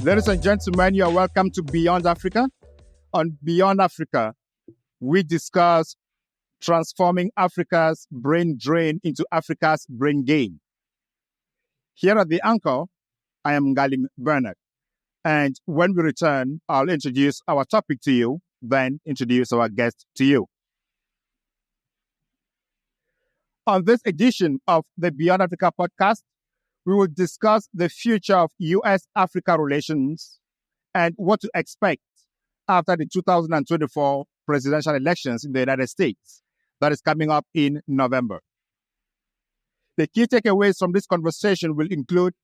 Ladies and gentlemen, you are welcome to Beyond Africa. On Beyond Africa, we discuss transforming Africa's brain drain into Africa's brain gain. Here at the anchor, I am Ngalim Bernard. And when we return, I'll introduce our topic to you, then introduce our guest to you. On this edition of the Beyond Africa podcast, we will discuss the future of U.S.-Africa relations and what to expect after the 2024 presidential elections in the United States that is coming up in November. The key takeaways from this conversation will include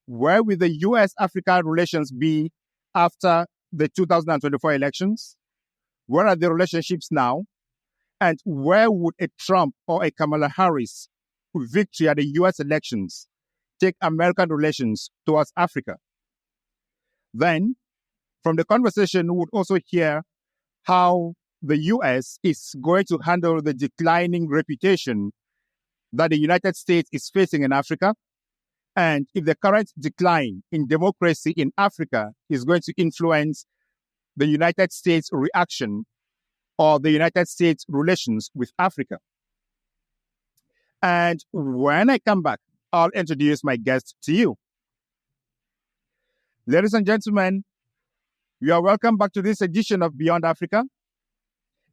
where will the U.S.-Africa relations be after the 2024 elections? Where are the relationships now? And where would a Trump or a Kamala Harris victory at the U.S. elections take American relations towards Africa? Then, from the conversation, we would also hear how the U.S. is going to handle the declining reputation that the United States is facing in Africa, and if the current decline in democracy in Africa is going to influence the United States' reaction or the United States' relations with Africa. And when I come back, I'll introduce my guest to you. Ladies and gentlemen, you are welcome back to this edition of Beyond Africa.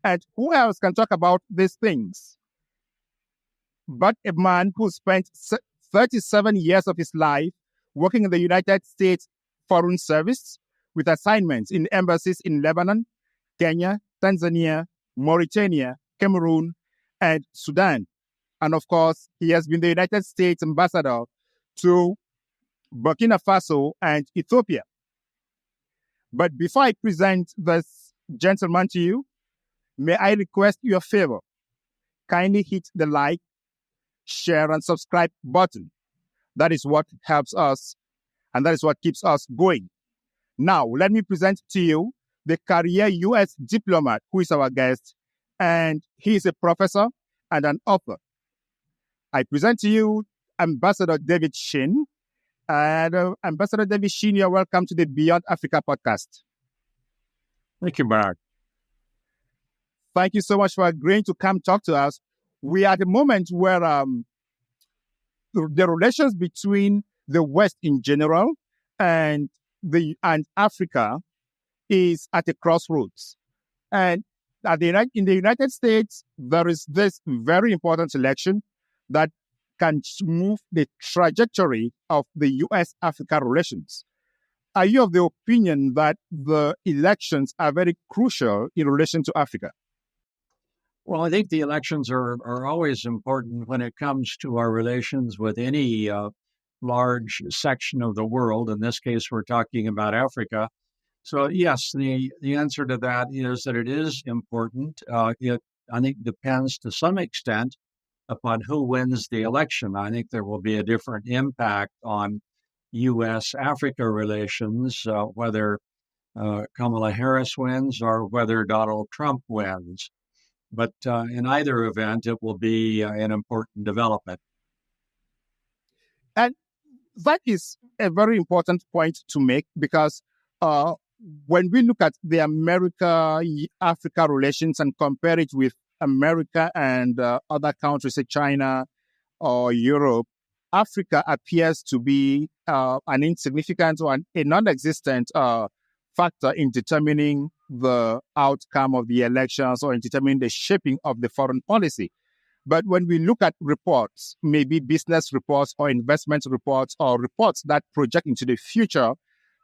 And who else can talk about these things but a man who spent 37 years of his life working in the United States Foreign Service with assignments in embassies in Lebanon, Kenya, Tanzania, Mauritania, Cameroon, and Sudan. And of course, he has been the United States ambassador to Burkina Faso and Ethiopia. But before I present this gentleman to you, may I request your favor? Kindly hit the like, share, and subscribe button. That is what helps us, and that is what keeps us going. Now, let me present to you the career U.S. diplomat who is our guest, and he is a professor and an author. I present to you Ambassador David Shinn. And Ambassador David Shinn, you're welcome to the Beyond Africa podcast. Thank you, Bernard. Thank you so much for agreeing to come talk to us. We are at a moment where the relations between the West in general and Africa is at a crossroads. And in the United States, there is this very important election that can move the trajectory of the U.S.-Africa relations. Are you of the opinion that the elections are very crucial in relation to Africa? Well, I think the elections are always important when it comes to our relations with any large section of the world. In this case, we're talking about Africa. So, yes, the answer to that is that it is important. It, I think, depends to some extent upon who wins the election. I think there will be a different impact on U.S.-Africa relations, whether Kamala Harris wins or whether Donald Trump wins. But in either event, it will be an important development. And that is a very important point to make because when we look at the America-Africa relations and compare it with America and other countries, say China or Europe, Africa appears to be an insignificant or a non-existent factor in determining the outcome of the elections or in determining the shaping of the foreign policy. But when we look at reports, maybe business reports or investment reports or reports that project into the future,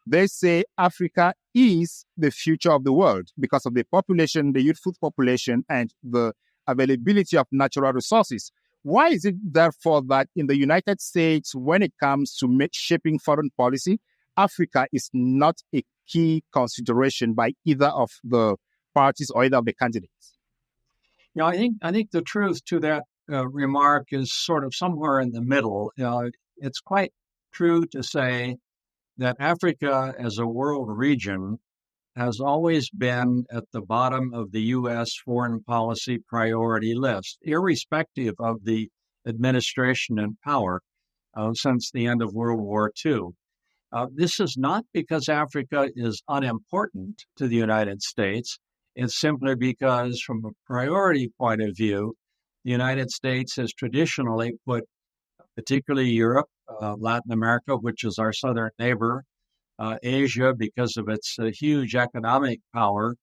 they say Africa is the future of the world because of the population, the youthful population, and the availability of natural resources. Why is it, therefore, that in the United States, when it comes to shaping foreign policy, Africa is not a key consideration by either of the parties or either of the candidates? Yeah, I think the truth to that remark is sort of somewhere in the middle. It's quite true to say that Africa as a world region has always been at the bottom of the U.S. foreign policy priority list, irrespective of the administration in power since the end of World War II. This is not because Africa is unimportant to the United States. It's simply because, from a priority point of view, the United States has traditionally put particularly Europe, Latin America, which is our southern neighbor, Asia, because of its huge economic power,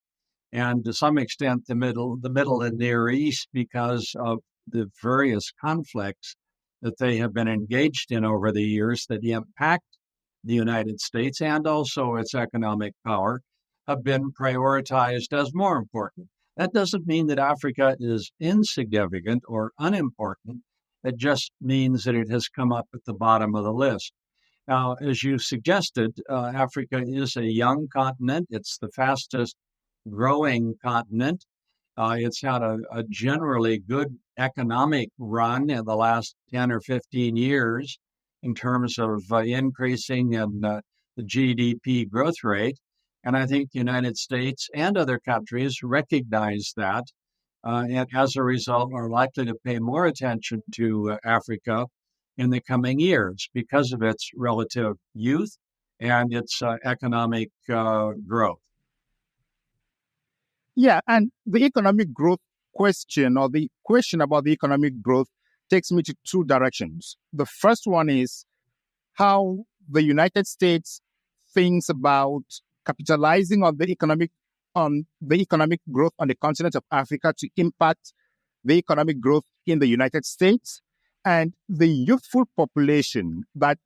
and to some extent the Middle and Near East because of the various conflicts that they have been engaged in over the years that impact the United States and also its economic power have been prioritized as more important. That doesn't mean that Africa is insignificant or unimportant. It just means that it has come up at the bottom of the list. Now, as you suggested, Africa is a young continent. It's the fastest growing continent. It's had a generally good economic run in the last 10 or 15 years in terms of increasing in the GDP growth rate. And I think the United States and other countries recognize that, and as a result are likely to pay more attention to Africa in the coming years because of its relative youth and its economic growth. Yeah, and the economic growth question, or the question about the economic growth, takes me to two directions. The first one is how the United States thinks about capitalizing on the economic growth on the continent of Africa to impact the economic growth in the United States, and the youthful population that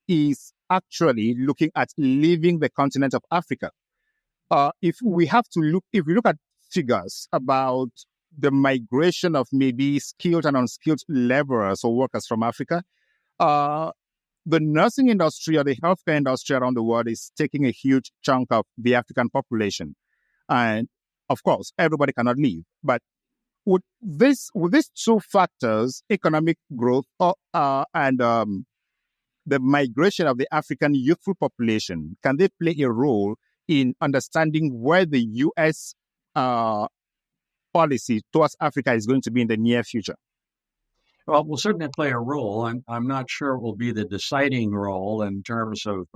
is actually looking at leaving the continent of Africa. If we look at figures about the migration of maybe skilled and unskilled laborers or workers from Africa, uh, the nursing industry or the healthcare industry around the world is taking a huge chunk of the African population. And of course, everybody cannot leave. But with these two factors, economic growth and the migration of the African youthful population, can they play a role in understanding where the U.S. Uh, policy towards Africa is going to be in the near future? Well, we'll certainly play a role. I'm not sure it will be the deciding role in terms of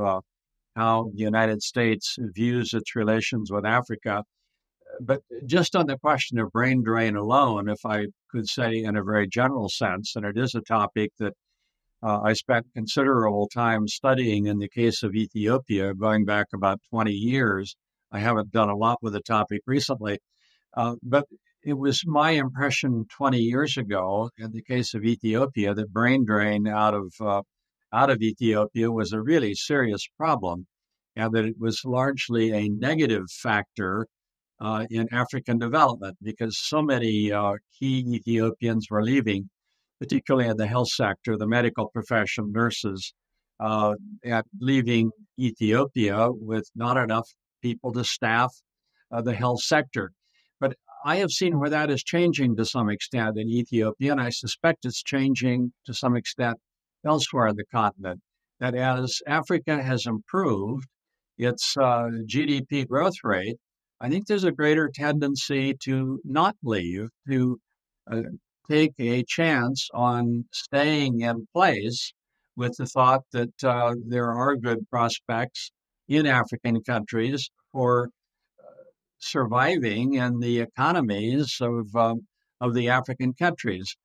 how the United States views its relations with Africa. But just on the question of brain drain alone, if I could say in a very general sense, and it is a topic that I spent considerable time studying in the case of Ethiopia, going back about 20 years. I haven't done a lot with the topic recently, but it was my impression 20 years ago in the case of Ethiopia that brain drain out of Ethiopia was a really serious problem, and that it was largely a negative factor in African development because so many key Ethiopians were leaving, particularly in the health sector, the medical profession, nurses, and leaving Ethiopia with not enough people to staff the health sector. But I have seen where that is changing to some extent in Ethiopia, and I suspect it's changing to some extent elsewhere on the continent. That as Africa has improved its GDP growth rate, I think there's a greater tendency to not leave, to uh, take a chance on staying in place with the thought that there are good prospects in African countries for surviving in the economies of the African countries.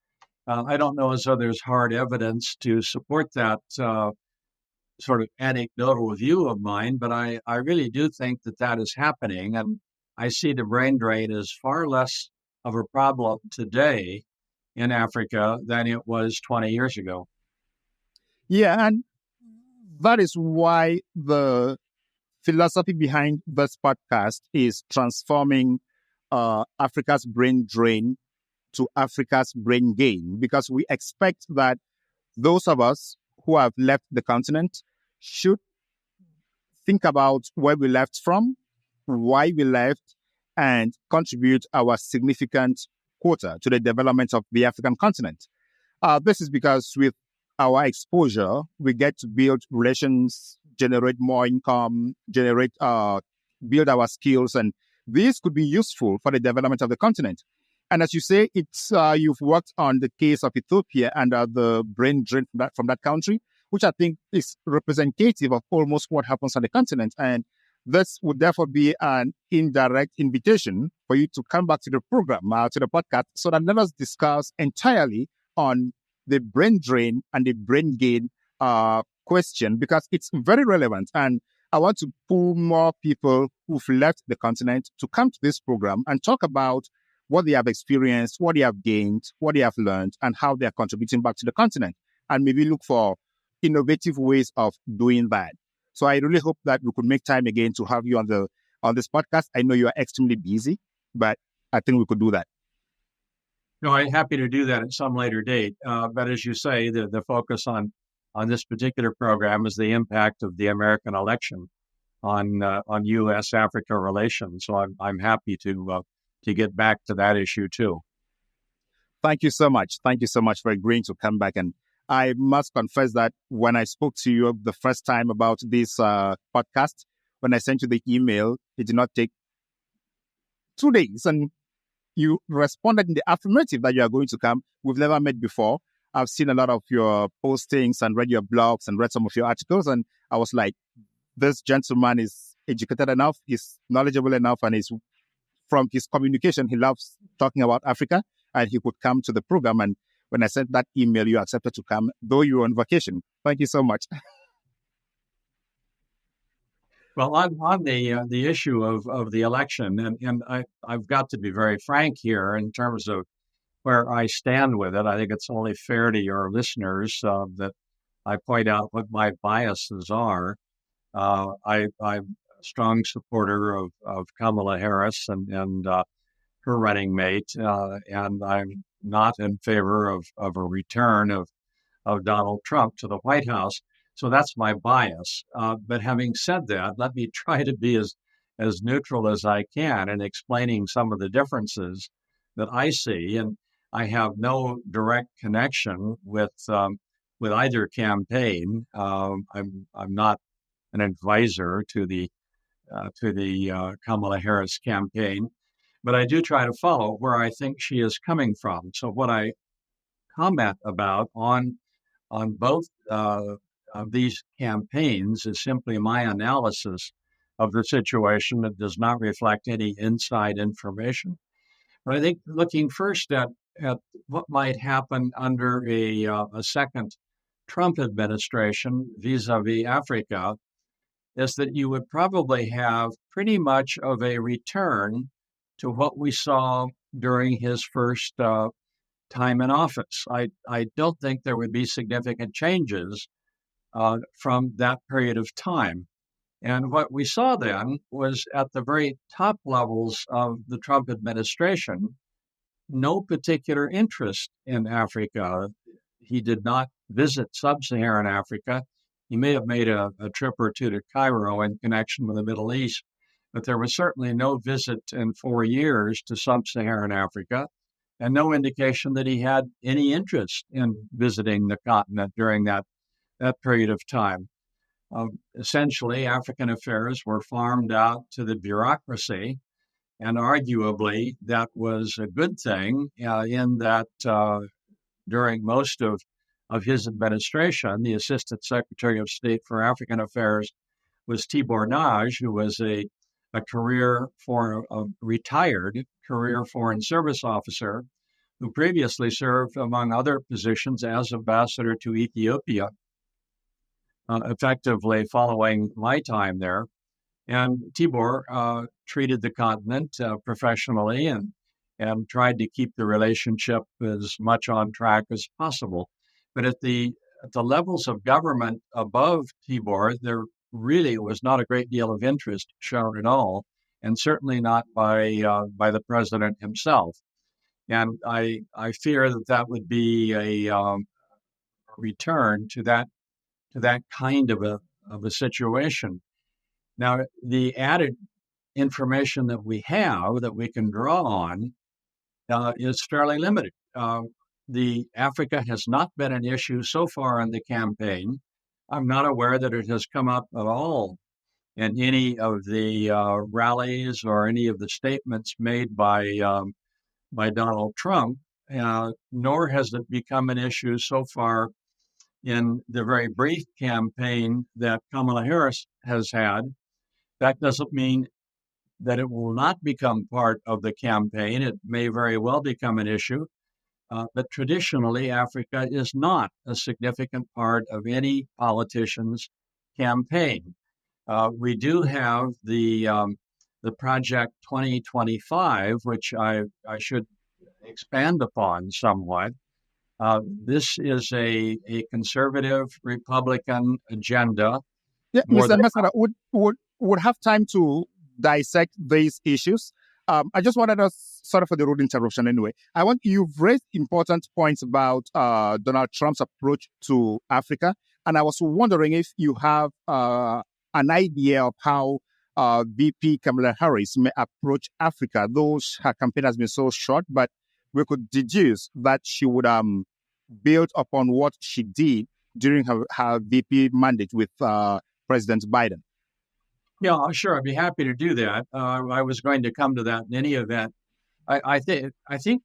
I don't know as though there's hard evidence to support that sort of anecdotal view of mine, but I really do think that that is happening. And I see the brain drain as far less of a problem today in Africa than it was 20 years ago. Yeah, and that is why the philosophy behind this podcast is transforming Africa's brain drain to Africa's brain gain, because we expect that those of us who have left the continent should think about where we left from, why we left, and contribute our significant quota to the development of the African continent. This is because with our exposure, we get to build relations, generate more income, build our skills, and this could be useful for the development of the continent. And as you say, it's you've worked on the case of Ethiopia and the brain drain from that country. which I think is representative of almost what happens on the continent. And this would therefore be an indirect invitation for you to come back to the program, to the podcast, so that let us discuss entirely on the brain drain and the brain gain question, because it's very relevant. And I want to pull more people who've left the continent to come to this program and talk about what they have experienced, what they have gained, what they have learned, and how they are contributing back to the continent, and maybe look for innovative ways of doing that. So I really hope that we could make time again to have you on this podcast. I know you are extremely busy, but I think we could do that. No, I'm happy to do that at some later date. But as you say, the focus on this particular program is the impact of the American election on U.S.-Africa relations. So I'm happy to get back to that issue too. Thank you so much. Thank you so much for agreeing to come back. And I must confess that when I spoke to you the first time about this podcast, when I sent you the email, it did not take 2 days. And you responded in the affirmative that you are going to come. We've never met before. I've seen a lot of your postings and read your blogs and read some of your articles. And I was like, this gentleman is educated enough, he's knowledgeable enough, and he's, from his communication, he loves talking about Africa, and he could come to the program. And when I sent that email, you accepted to come, though you were on vacation. Thank you so much. Well, on the issue of the election, and I've got to be very frank here in terms of where I stand with it. I think it's only fair to your listeners that I point out what my biases are. I'm a strong supporter of Kamala Harris and her running mate, and I'm not in favor of a return of Donald Trump to the White House. So that's my bias. But having said that, let me try to be as neutral as I can in explaining some of the differences that I see. And I have no direct connection with either campaign. I'm not an advisor to the Kamala Harris campaign, but I do try to follow where I think she is coming from. So what I comment about on both of these campaigns is simply my analysis of the situation. It does not reflect any inside information. But I think looking first at what might happen under a second Trump administration vis-a-vis Africa is that you would probably have pretty much of a return to what we saw during his first time in office. I don't think there would be significant changes from that period of time. And what we saw then was at the very top levels of the Trump administration, no particular interest in Africa. He did not visit sub-Saharan Africa. He may have made a trip or two to Cairo in connection with the Middle East, but there was certainly no visit in 4 years to sub-Saharan Africa, and no indication that he had any interest in visiting the continent during that period of time. Essentially, African affairs were farmed out to the bureaucracy, and arguably that was a good thing in that during most of his administration, the Assistant Secretary of State for African Affairs was Tibor Nagy, who was a retired career Foreign Service officer who previously served, among other positions, as ambassador to Ethiopia, effectively following my time there. And Tibor treated the continent professionally and tried to keep the relationship as much on track as possible. But at the levels of government above Tibor, there really was not a great deal of interest shown at all, and certainly not by the president himself. And I fear that would be a return to that kind of a situation. Now, the added information that we have that we can draw on is fairly limited. The Africa has not been an issue so far in the campaign. I'm not aware that it has come up at all in any of the rallies or any of the statements made by Donald Trump, nor has it become an issue so far in the very brief campaign that Kamala Harris has had. That doesn't mean that it will not become part of the campaign. It may very well become an issue. But traditionally, Africa is not a significant part of any politician's campaign. We do have the Project 2025, which I should expand upon somewhat. This is a conservative Republican agenda. Yeah, More Mr. than Ambassador, would have time to dissect these issues. I just wanted to, sorry for the rude interruption anyway. You've raised important points about Donald Trump's approach to Africa. And I was wondering if you have an idea of how VP Kamala Harris may approach Africa, though her campaign has been so short, but we could deduce that she would build upon what she did during her VP mandate with President Biden. Yeah, sure. I'd be happy to do that. I was going to come to that in any event. I think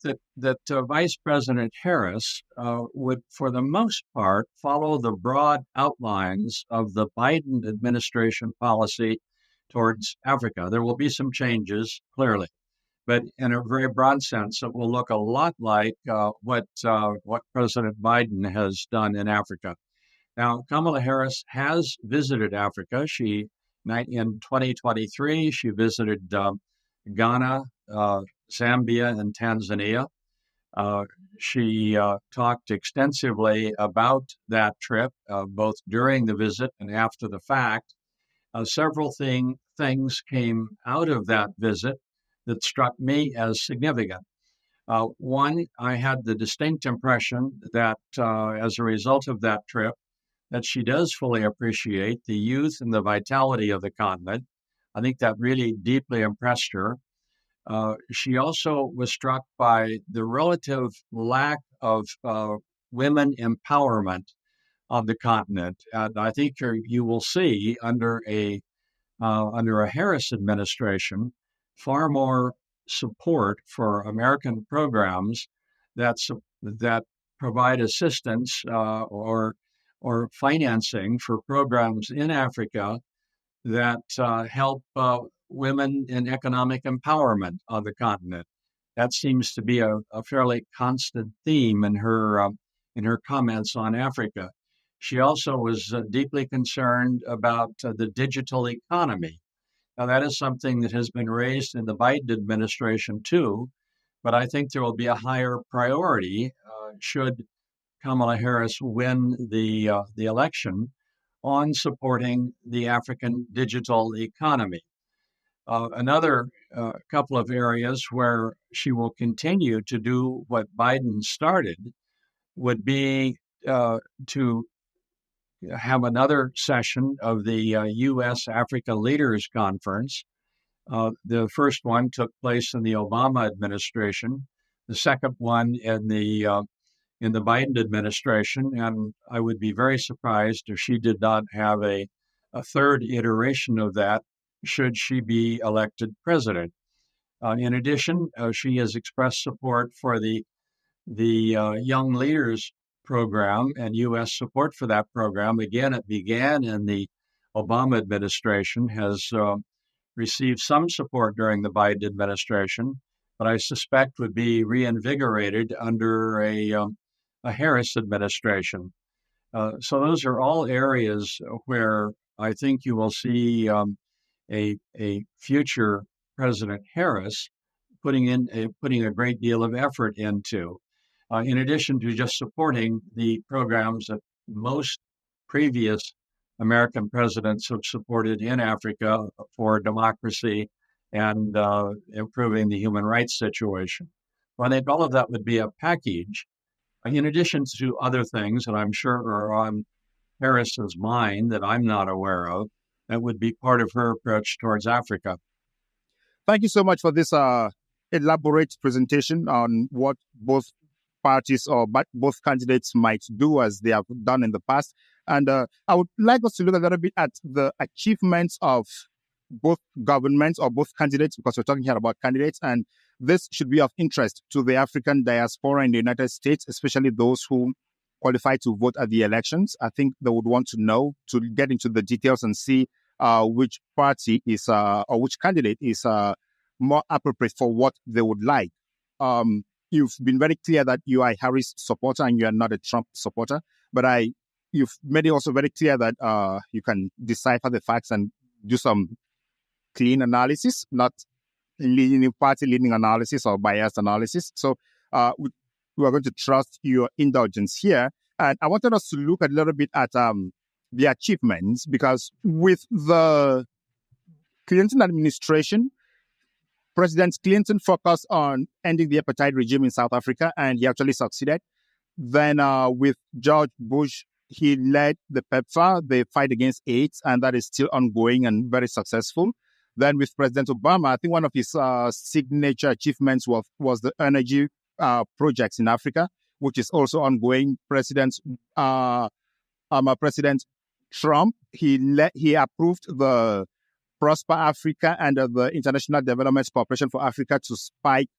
that Vice President Harris would, for the most part, follow the broad outlines of the Biden administration policy towards Africa. There will be some changes, clearly, but in a very broad sense, it will look a lot like what President Biden has done in Africa. Now, Kamala Harris has visited Africa. In 2023, she visited Ghana, Zambia, and Tanzania. She talked extensively about that trip, both during the visit and after the fact. Several things came out of that visit that struck me as significant. One, I had the distinct impression that as a result of that trip, that she does fully appreciate the youth and the vitality of the continent. I think that really deeply impressed her. She also was struck by the relative lack of women empowerment on the continent. And I think you will see under a Harris administration far more support for American programs that provide assistance or financing for programs in Africa that help women in economic empowerment on the continent. That seems to be a fairly constant theme in her comments on Africa. She also was deeply concerned about the digital economy. Now, that is something that has been raised in the Biden administration too, but I think there will be a higher priority should Kamala Harris win the election on supporting the African digital economy. Another couple of areas where she will continue to do what Biden started would be to have another session of the U.S. Africa Leaders Conference. The first one took place in the Obama administration. The second one in the Biden administration, and I would be very surprised if she did not have a third iteration of that should she be elected president. In addition, she has expressed support for the Young Leaders Program and U.S. support for that program. Again, it began in the Obama administration, has received some support during the Biden administration, but I suspect would be reinvigorated under a Harris administration. So those are all areas where I think you will see a future President Harris putting a great deal of effort into. In addition to just supporting the programs that most previous American presidents have supported in Africa for democracy and improving the human rights situation. Well, I think all of that would be a package, in addition to other things that I'm sure are on Harris's mind that I'm not aware of, that would be part of her approach towards Africa. Thank you so much for this elaborate presentation on what both parties or both candidates might do as they have done in the past. And I would like us to look a little bit at the achievements of both governments or both candidates, because we're talking here about candidates. And this should be of interest to the African diaspora in the United States, especially those who qualify to vote at the elections. I think they would want to know, to get into the details and see which party is or which candidate is more appropriate for what they would like. You've been very clear that you are a Harris supporter and you are not a Trump supporter, but you've made it also very clear that you can decipher the facts and do some clean analysis, not party-leaning analysis or biased analysis. So we are going to trust your indulgence here. And I wanted us to look a little bit at the achievements, because with the Clinton administration, President Clinton focused on ending the apartheid regime in South Africa, and he actually succeeded. Then with George Bush, he led the PEPFAR, the fight against AIDS, and that is still ongoing and very successful. Then with President Obama, I think one of his signature achievements was the energy projects in Africa, which is also ongoing. President Trump, he approved the Prosper Africa and the International Development Corporation for Africa to spike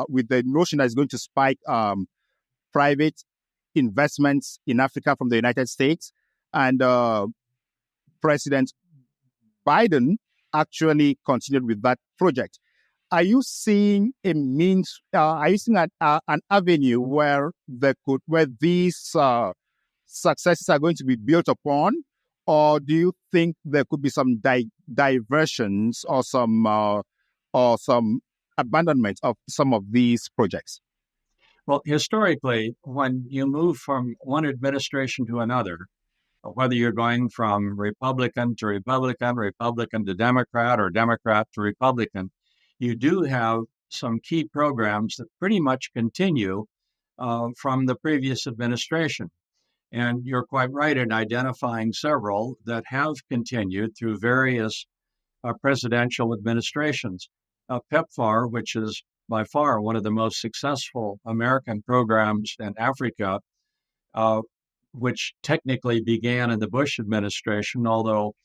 with the notion that it's going to spike private investments in Africa from the United States. And President Biden actually continued with that project. Are you seeing a means? Are you seeing an avenue where these successes are going to be built upon, or do you think there could be some diversions or some abandonment of some of these projects? Well, historically, when you move from one administration to another, whether you're going from Republican to Republican, Republican to Democrat, or Democrat to Republican, you do have some key programs that pretty much continue from the previous administration. And you're quite right in identifying several that have continued through various presidential administrations. PEPFAR, which is by far one of the most successful American programs in Africa, which technically began in the Bush administration, although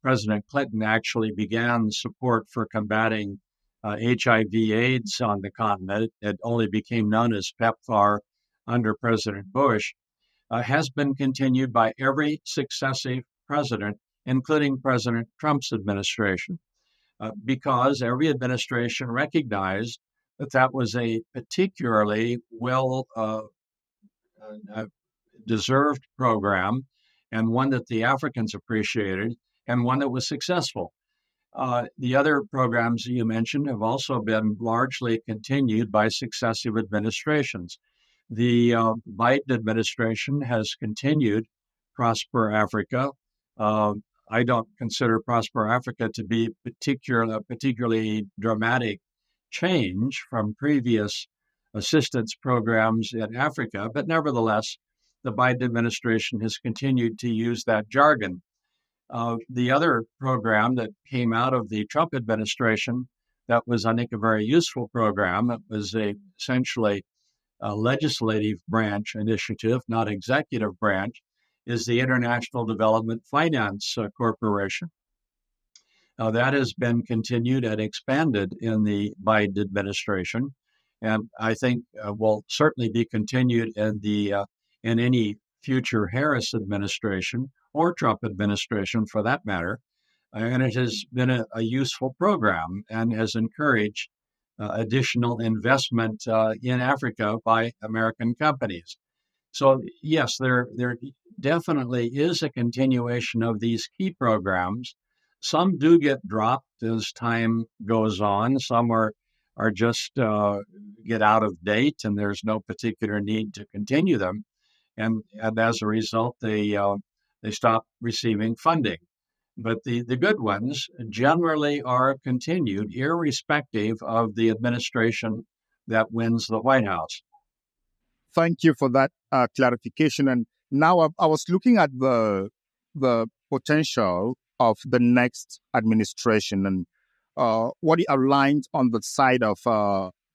President Clinton actually began support for combating HIV/AIDS on the continent. It only became known as PEPFAR under President Bush, has been continued by every successive president, including President Trump's administration, because every administration recognized that that was a particularly well deserved program, and one that the Africans appreciated, and one that was successful. The other programs that you mentioned have also been largely continued by successive administrations. The Biden administration has continued Prosper Africa. I don't consider Prosper Africa to be a particularly dramatic change from previous assistance programs in Africa, but nevertheless, the Biden administration has continued to use that jargon. The other program that came out of the Trump administration that was, I think, a very useful program, it was essentially a legislative branch initiative, not executive branch, is the International Development Finance Corporation. That has been continued and expanded in the Biden administration, and I think will certainly be continued in any future Harris administration or Trump administration, for that matter. And it has been a useful program and has encouraged additional investment in Africa by American companies. So yes, there definitely is a continuation of these key programs. Some do get dropped as time goes on. Some are just get out of date, and there's no particular need to continue them. And as a result, they stop receiving funding. But the good ones generally are continued, irrespective of the administration that wins the White House. Thank you for that clarification. And now I was looking at the potential of the next administration, and what it aligned on the side of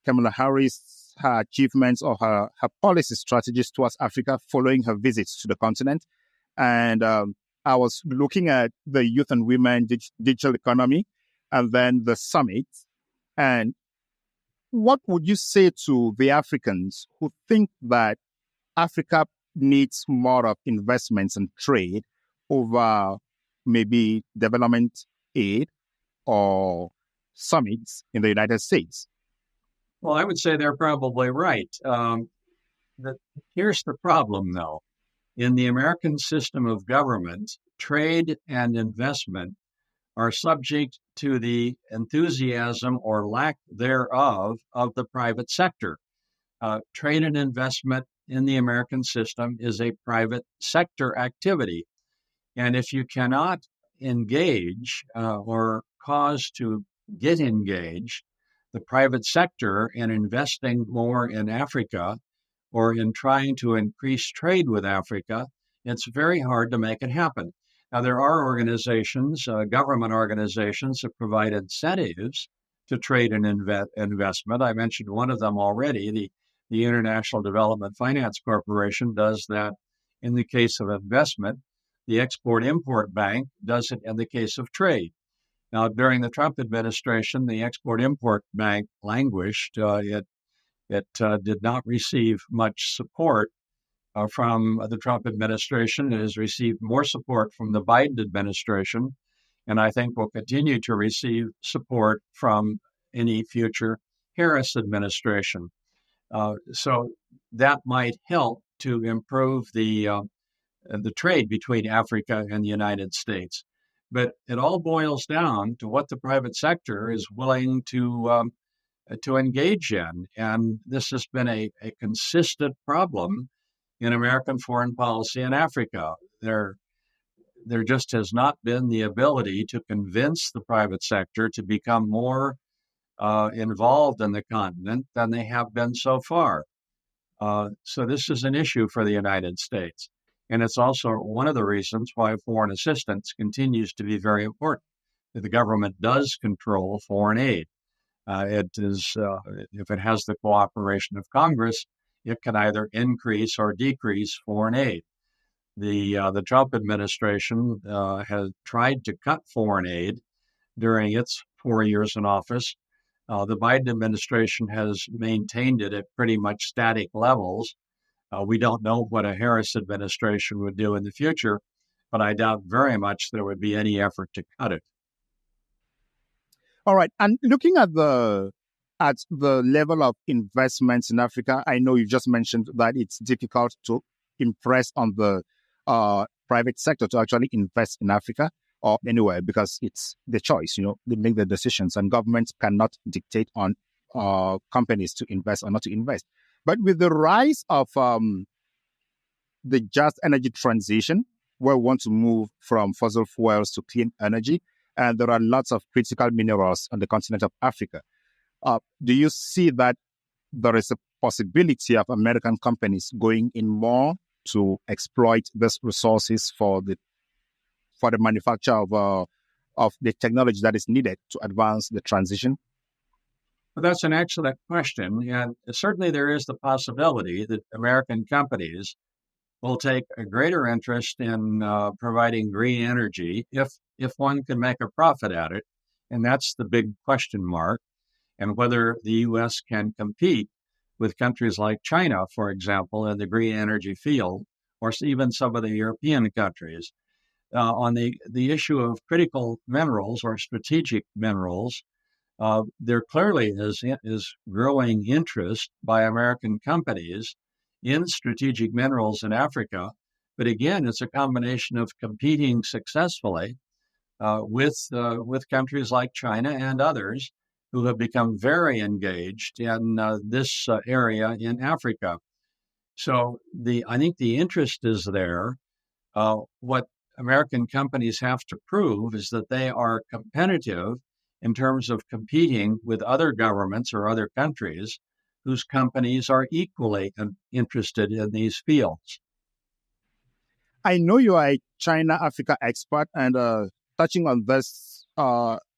Kamala Harris, her achievements or her policy strategies towards Africa following her visits to the continent. And I was looking at the youth and women digital economy, and then the summit. And what would you say to the Africans who think that Africa needs more of investments and trade over maybe development aid or summits in the United States? Well, I would say they're probably right. Here's the problem, though. In the American system of government, trade and investment are subject to the enthusiasm or lack thereof of the private sector. Trade and investment in the American system is a private sector activity. And if you cannot engage or cause to get engaged the private sector in investing more in Africa or in trying to increase trade with Africa, it's very hard to make it happen. Now, there are organizations, government organizations, that provide incentives to trade and investment. I mentioned one of them already. The International Development Finance Corporation does that in the case of investment. The Export-Import Bank does it in the case of trade. Now, during the Trump administration, the Export-Import Bank languished. It did not receive much support from the Trump administration. It has received more support from the Biden administration, and I think will continue to receive support from any future Harris administration. So that might help to improve the trade between Africa and the United States. But it all boils down to what the private sector is willing to engage in. And this has been a consistent problem in American foreign policy in Africa. There just has not been the ability to convince the private sector to become more involved in the continent than they have been so far. So this is an issue for the United States. And it's also one of the reasons why foreign assistance continues to be very important. The government does control foreign aid. It is, if it has the cooperation of Congress, it can either increase or decrease foreign aid. The Trump administration has tried to cut foreign aid during its 4 years in office. The Biden administration has maintained it at pretty much static levels. We don't know what a Harris administration would do in the future, but I doubt very much there would be any effort to cut it. All right. And looking at the level of investments in Africa, I know you just mentioned that it's difficult to impress on the private sector to actually invest in Africa or anywhere because it's the choice. They make the decisions, and governments cannot dictate on companies to invest or not to invest. But with the rise of the just energy transition, where we want to move from fossil fuels to clean energy, and there are lots of critical minerals on the continent of Africa. Do you see that there is a possibility of American companies going in more to exploit these resources for the manufacture of the technology that is needed to advance the transition? Well, that's an excellent question. And certainly there is the possibility that American companies will take a greater interest in providing green energy if one can make a profit at it. And that's the big question mark. And whether the U.S. can compete with countries like China, for example, in the green energy field, or even some of the European countries. On the issue of critical minerals or strategic minerals, there clearly is growing interest by American companies in strategic minerals in Africa. But again, it's a combination of competing successfully with countries like China and others who have become very engaged in this area in Africa. So I think the interest is there. What American companies have to prove is that they are competitive in terms of competing with other governments or other countries whose companies are equally interested in these fields. I know you are a China-Africa expert, and touching on this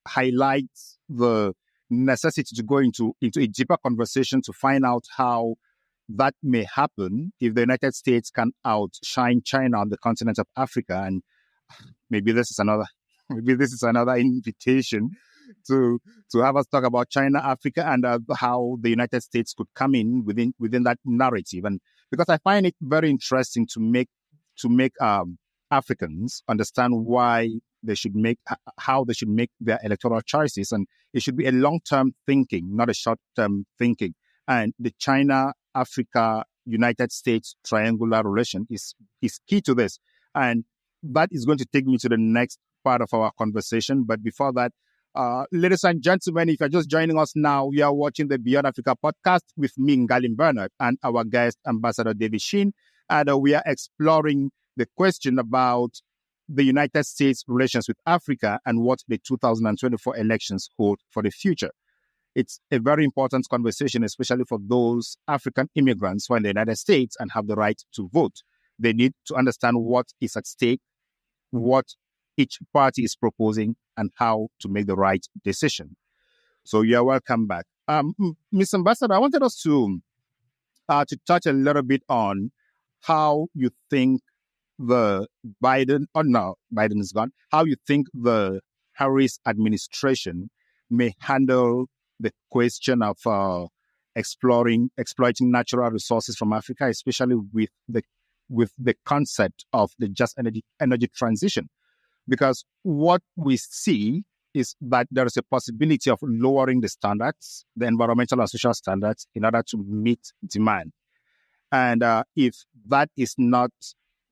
highlights the necessity to go into a deeper conversation to find out how that may happen if the United States can outshine China on the continent of Africa. And maybe this is another invitation to have us talk about China, Africa, and how the United States could come in within that narrative. And because I find it very interesting to make Africans understand why they should make how they should make their electoral choices, and it should be a long-term thinking, not a short-term thinking. And the China, Africa, United States triangular relation is key to this, and that is going to take me to the next part of our conversation. But before that, ladies and gentlemen, if you're just joining us now, we are watching the Beyond Africa podcast with me, Ngalim Bernard, and our guest, Ambassador David Shinn. And we are exploring the question about the United States' relations with Africa and what the 2024 elections hold for the future. It's a very important conversation, especially for those African immigrants who are in the United States and have the right to vote. They need to understand what is at stake, what each party is proposing, and how to make the right decision. So you're welcome back. Ms. Ambassador, I wanted us to touch a little bit on how you think the Biden is gone, how you think the Harris administration may handle the question of exploiting natural resources from Africa, especially with the concept of the just energy transition. Because what we see is that there is a possibility of lowering the standards, the environmental and social standards, in order to meet demand. And if that is not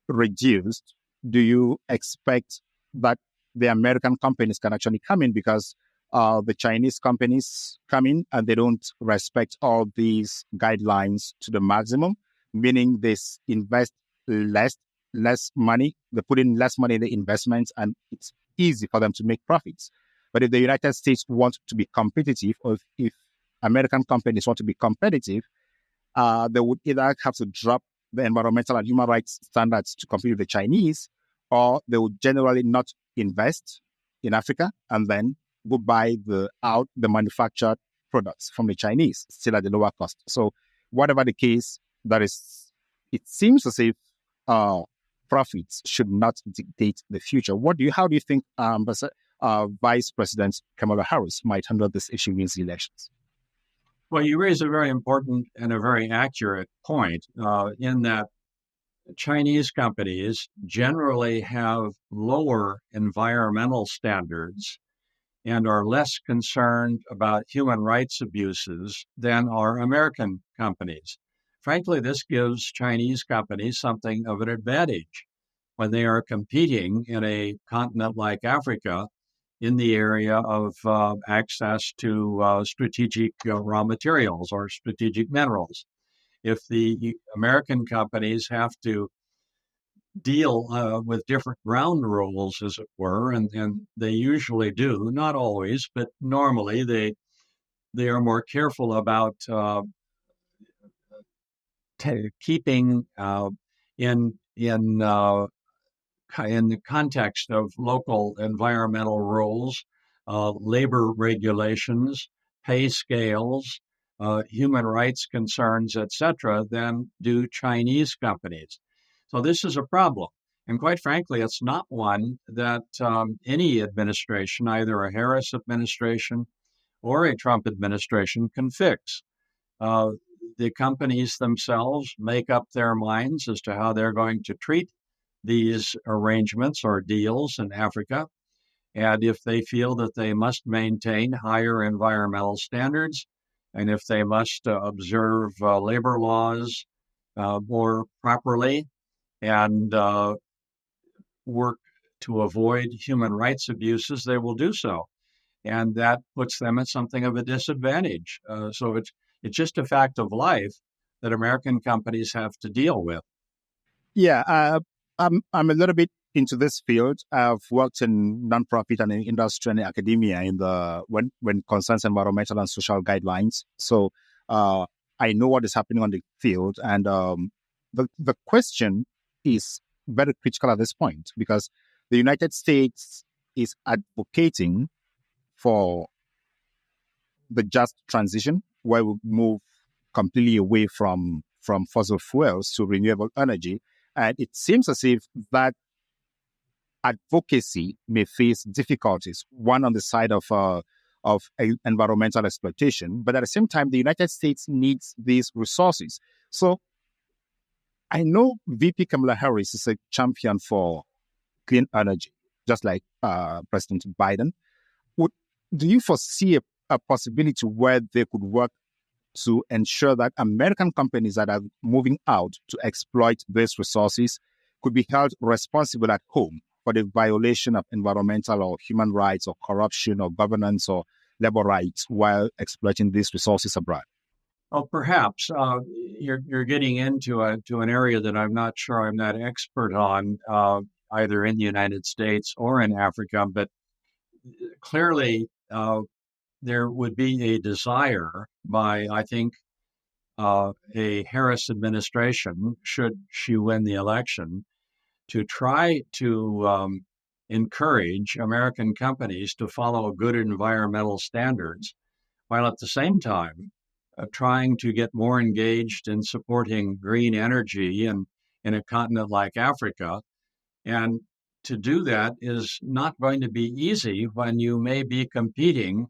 reduced, do you expect that the American companies can actually come in? Because the Chinese companies come in and they don't respect all these guidelines to the maximum, meaning they invest less money, they put in less money in the investments, and it's easy for them to make profits. But if the United States want to be competitive, or if American companies want to be competitive, they would either have to drop the environmental and human rights standards to compete with the Chinese, or they would generally not invest in Africa and then go buy the manufactured products from the Chinese, still at the lower cost. So whatever the case, it seems as if profits should not dictate the future. How do you think Vice President Kamala Harris might handle this issue in these elections? Well, you raise a very important and a very accurate point in that Chinese companies generally have lower environmental standards and are less concerned about human rights abuses than are American companies. Frankly, this gives Chinese companies something of an advantage when they are competing in a continent like Africa in the area of access to strategic raw materials or strategic minerals. If the American companies have to deal with different ground rules, as it were, and they usually do, not always, but normally they are more careful about keeping in the context of local environmental rules, labor regulations, pay scales, human rights concerns, etc., than do Chinese companies. So this is a problem. And quite frankly, it's not one that any administration, either a Harris administration or a Trump administration, can fix. The companies themselves make up their minds as to how they're going to treat these arrangements or deals in Africa. And if they feel that they must maintain higher environmental standards, and if they must observe labor laws more properly and work to avoid human rights abuses, they will do so. And that puts them at something of a disadvantage. So it's just a fact of life that American companies have to deal with. Yeah, I'm a little bit into this field. I've worked in nonprofit and in industry and academia when concerns environmental and social guidelines. So I know what is happening on the field, and the question is very critical at this point because the United States is advocating for the just transition, where we move completely away from fossil fuels to renewable energy. And it seems as if that advocacy may face difficulties, one on the side of environmental exploitation, but at the same time, the United States needs these resources. So I know VP Kamala Harris is a champion for clean energy, just like President Biden. Would, do you foresee a possibility where they could work to ensure that American companies that are moving out to exploit these resources could be held responsible at home for the violation of environmental or human rights or corruption or governance or labor rights while exploiting these resources abroad? Oh, perhaps you're getting into an area that I'm not sure I'm that expert on, either in the United States or in Africa. But clearly, there would be a desire by, I think, a Harris administration, should she win the election, to try to encourage American companies to follow good environmental standards, while at the same time trying to get more engaged in supporting green energy in a continent like Africa. And to do that is not going to be easy when you may be competing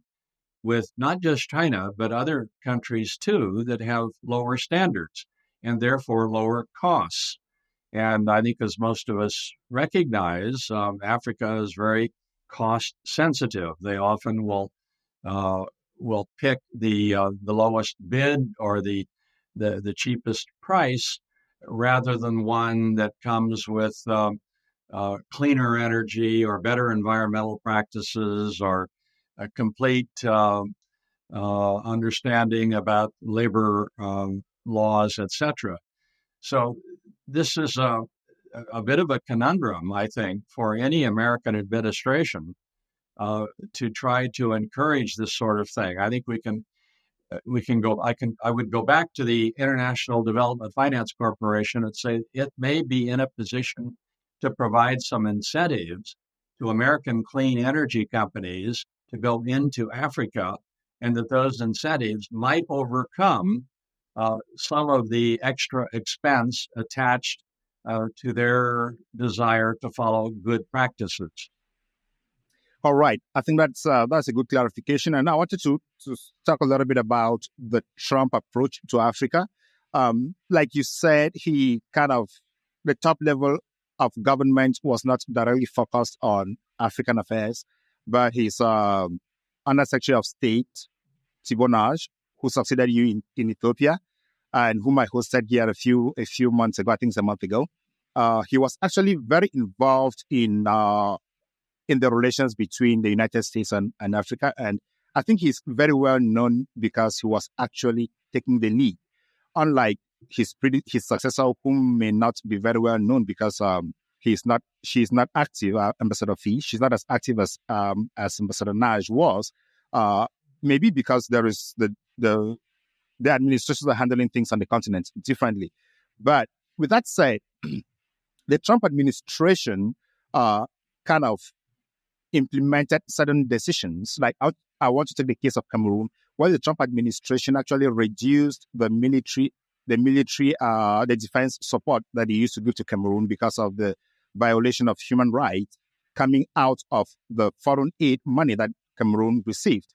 with not just China, but other countries too that have lower standards and therefore lower costs. And I think, as most of us recognize, Africa is very cost sensitive. They often uh, will pick the lowest bid or the cheapest price rather than one that comes with cleaner energy or better environmental practices or a complete understanding about labor laws, etc. So this is a bit of a conundrum, I think, for any American administration to try to encourage this sort of thing. I think we can go. I would go back to the International Development Finance Corporation and say it may be in a position to provide some incentives to American clean energy companies to go into Africa, and that those incentives might overcome some of the extra expense attached to their desire to follow good practices. All right. I think that's a good clarification. And I wanted to talk a little bit about the Trump approach to Africa. Like you said, the top level of government was not directly focused on African affairs, but his Undersecretary of State, Tibonage, who succeeded you in Ethiopia, and whom I hosted here a few months ago, I think it's a month ago. He was actually very involved in the relations between the United States and Africa. And I think he's very well known because he was actually taking the lead, unlike his successor, whom may not be very well known because she's not active, Ambassador Fee. She's not as active as Ambassador Naj was. Maybe because there is the administrations are handling things on the continent differently. But with that said, the Trump administration kind of implemented certain decisions. Like I want to take the case of Cameroon, where the Trump administration actually reduced the defense support that he used to give to Cameroon because of the violation of human rights coming out of the foreign aid money that Cameroon received.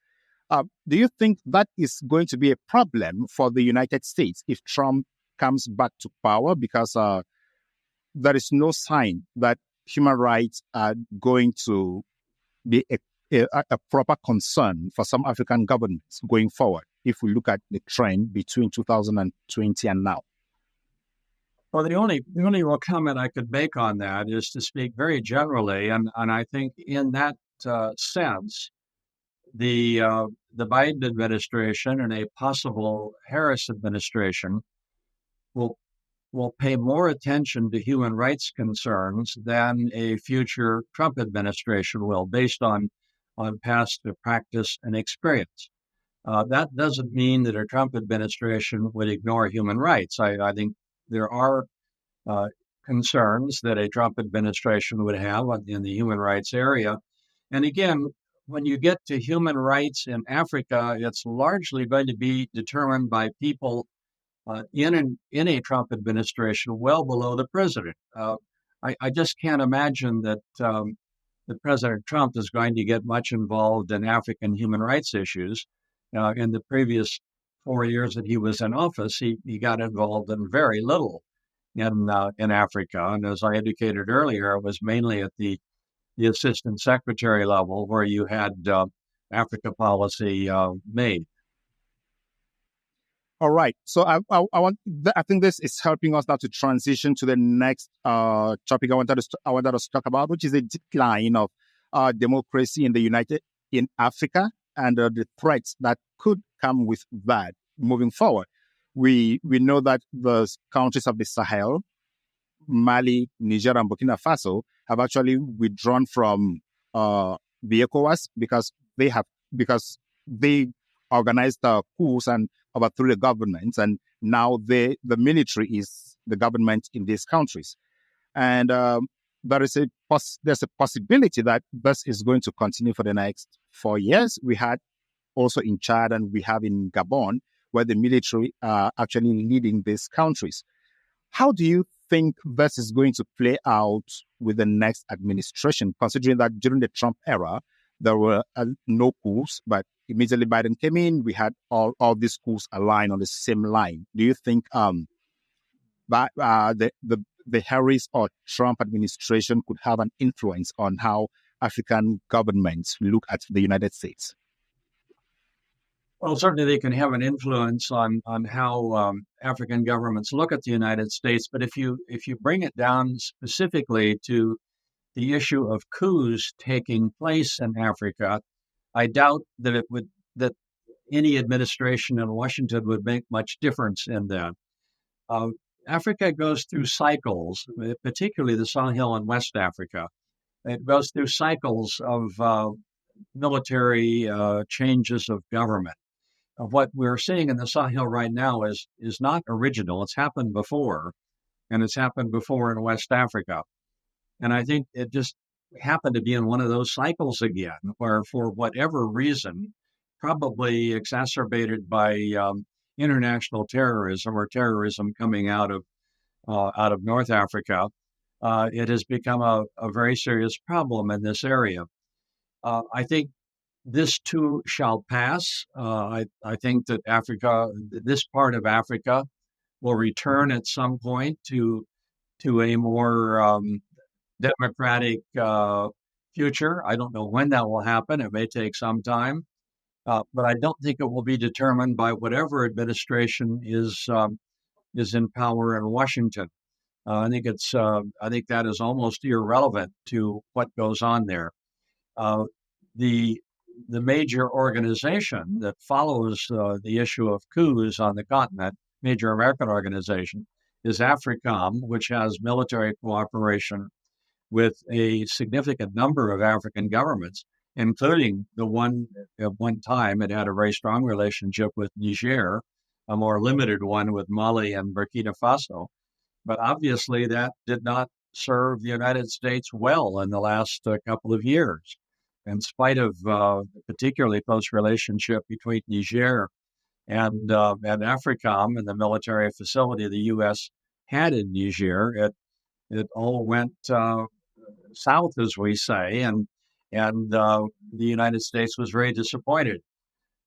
Do you think that is going to be a problem for the United States if Trump comes back to power? Because there is no sign that human rights are going to be a proper concern for some African governments going forward, if we look at the trend between 2020 and now? Well, the only real comment I could make on that is to speak very generally, and I think in that sense, the Biden administration and a possible Harris administration will pay more attention to human rights concerns than a future Trump administration will, based on past practice and experience. That doesn't mean that a Trump administration would ignore human rights. I think there are concerns that a Trump administration would have in the human rights area. And again, when you get to human rights in Africa, it's largely going to be determined by people in a Trump administration well below the president. I just can't imagine that President Trump is going to get much involved in African human rights issues. In the previous 4 years that he was in office, he got involved in very little. in Africa. And as I indicated earlier, it was mainly at the assistant secretary level where you had Africa policy made. All right. So I think this is helping us now to transition to the next topic I wanted us to talk about, which is a decline of democracy in Africa and the threats that could come with that moving forward. We know that the countries of the Sahel, Mali, Niger, and Burkina Faso have actually withdrawn from the ECOWAS because they organized coups and overthrew the governments, and now the military is the government in these countries. And there's a possibility that this is going to continue for the next 4 years. We had also in Chad and we have in Gabon, where the military are actually leading these countries. How do you think this is going to play out with the next administration, considering that during the Trump era, there were no coups, but immediately Biden came in, we had all these coups aligned on the same line. Do you think the Harris or Trump administration could have an influence on how African governments look at the United States? Well, certainly they can have an influence on how African governments look at the United States. But if you bring it down specifically to the issue of coups taking place in Africa, I doubt that that any administration in Washington would make much difference in that. Africa goes through cycles, particularly the Sahel and West Africa. It goes through cycles of military changes of government. What we're seeing in the Sahel right now is not original. It's happened before, and it's happened before in West Africa. And I think it just happened to be in one of those cycles again, where for whatever reason, probably exacerbated by international terrorism or terrorism coming out of North Africa, it has become a very serious problem in this area. I think this too shall pass. I think that this part of Africa, will return at some point to a more democratic future. I don't know when that will happen. It may take some time, but I don't think it will be determined by whatever administration is in power in Washington. I think that is almost irrelevant to what goes on there. The major organization that follows the issue of coups on the continent, major American organization, is AFRICOM, which has military cooperation with a significant number of African governments, including the one at one time it had a very strong relationship with Niger, a more limited one with Mali and Burkina Faso. But obviously that did not serve the United States well in the last couple of years. In spite of the particularly close relationship between Niger and AFRICOM and the military facility the U.S. had in Niger, it all went south, as we say, and the United States was very disappointed.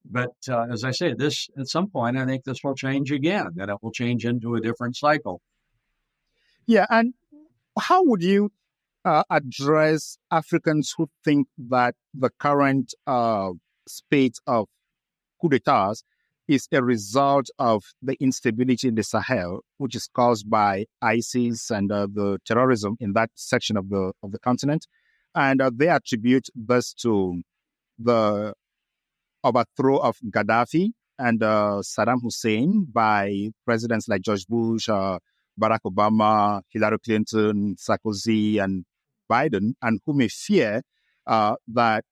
But as I say, this at some point, I think this will change again, and it will change into a different cycle. Yeah, and how would you address Africans who think that the current spate of coup d'etats is a result of the instability in the Sahel, which is caused by ISIS and the terrorism in that section of the continent, and they attribute this to the overthrow of Gaddafi and Saddam Hussein by presidents like George Bush, Barack Obama, Hillary Clinton, Sarkozy, and Biden, and who may fear that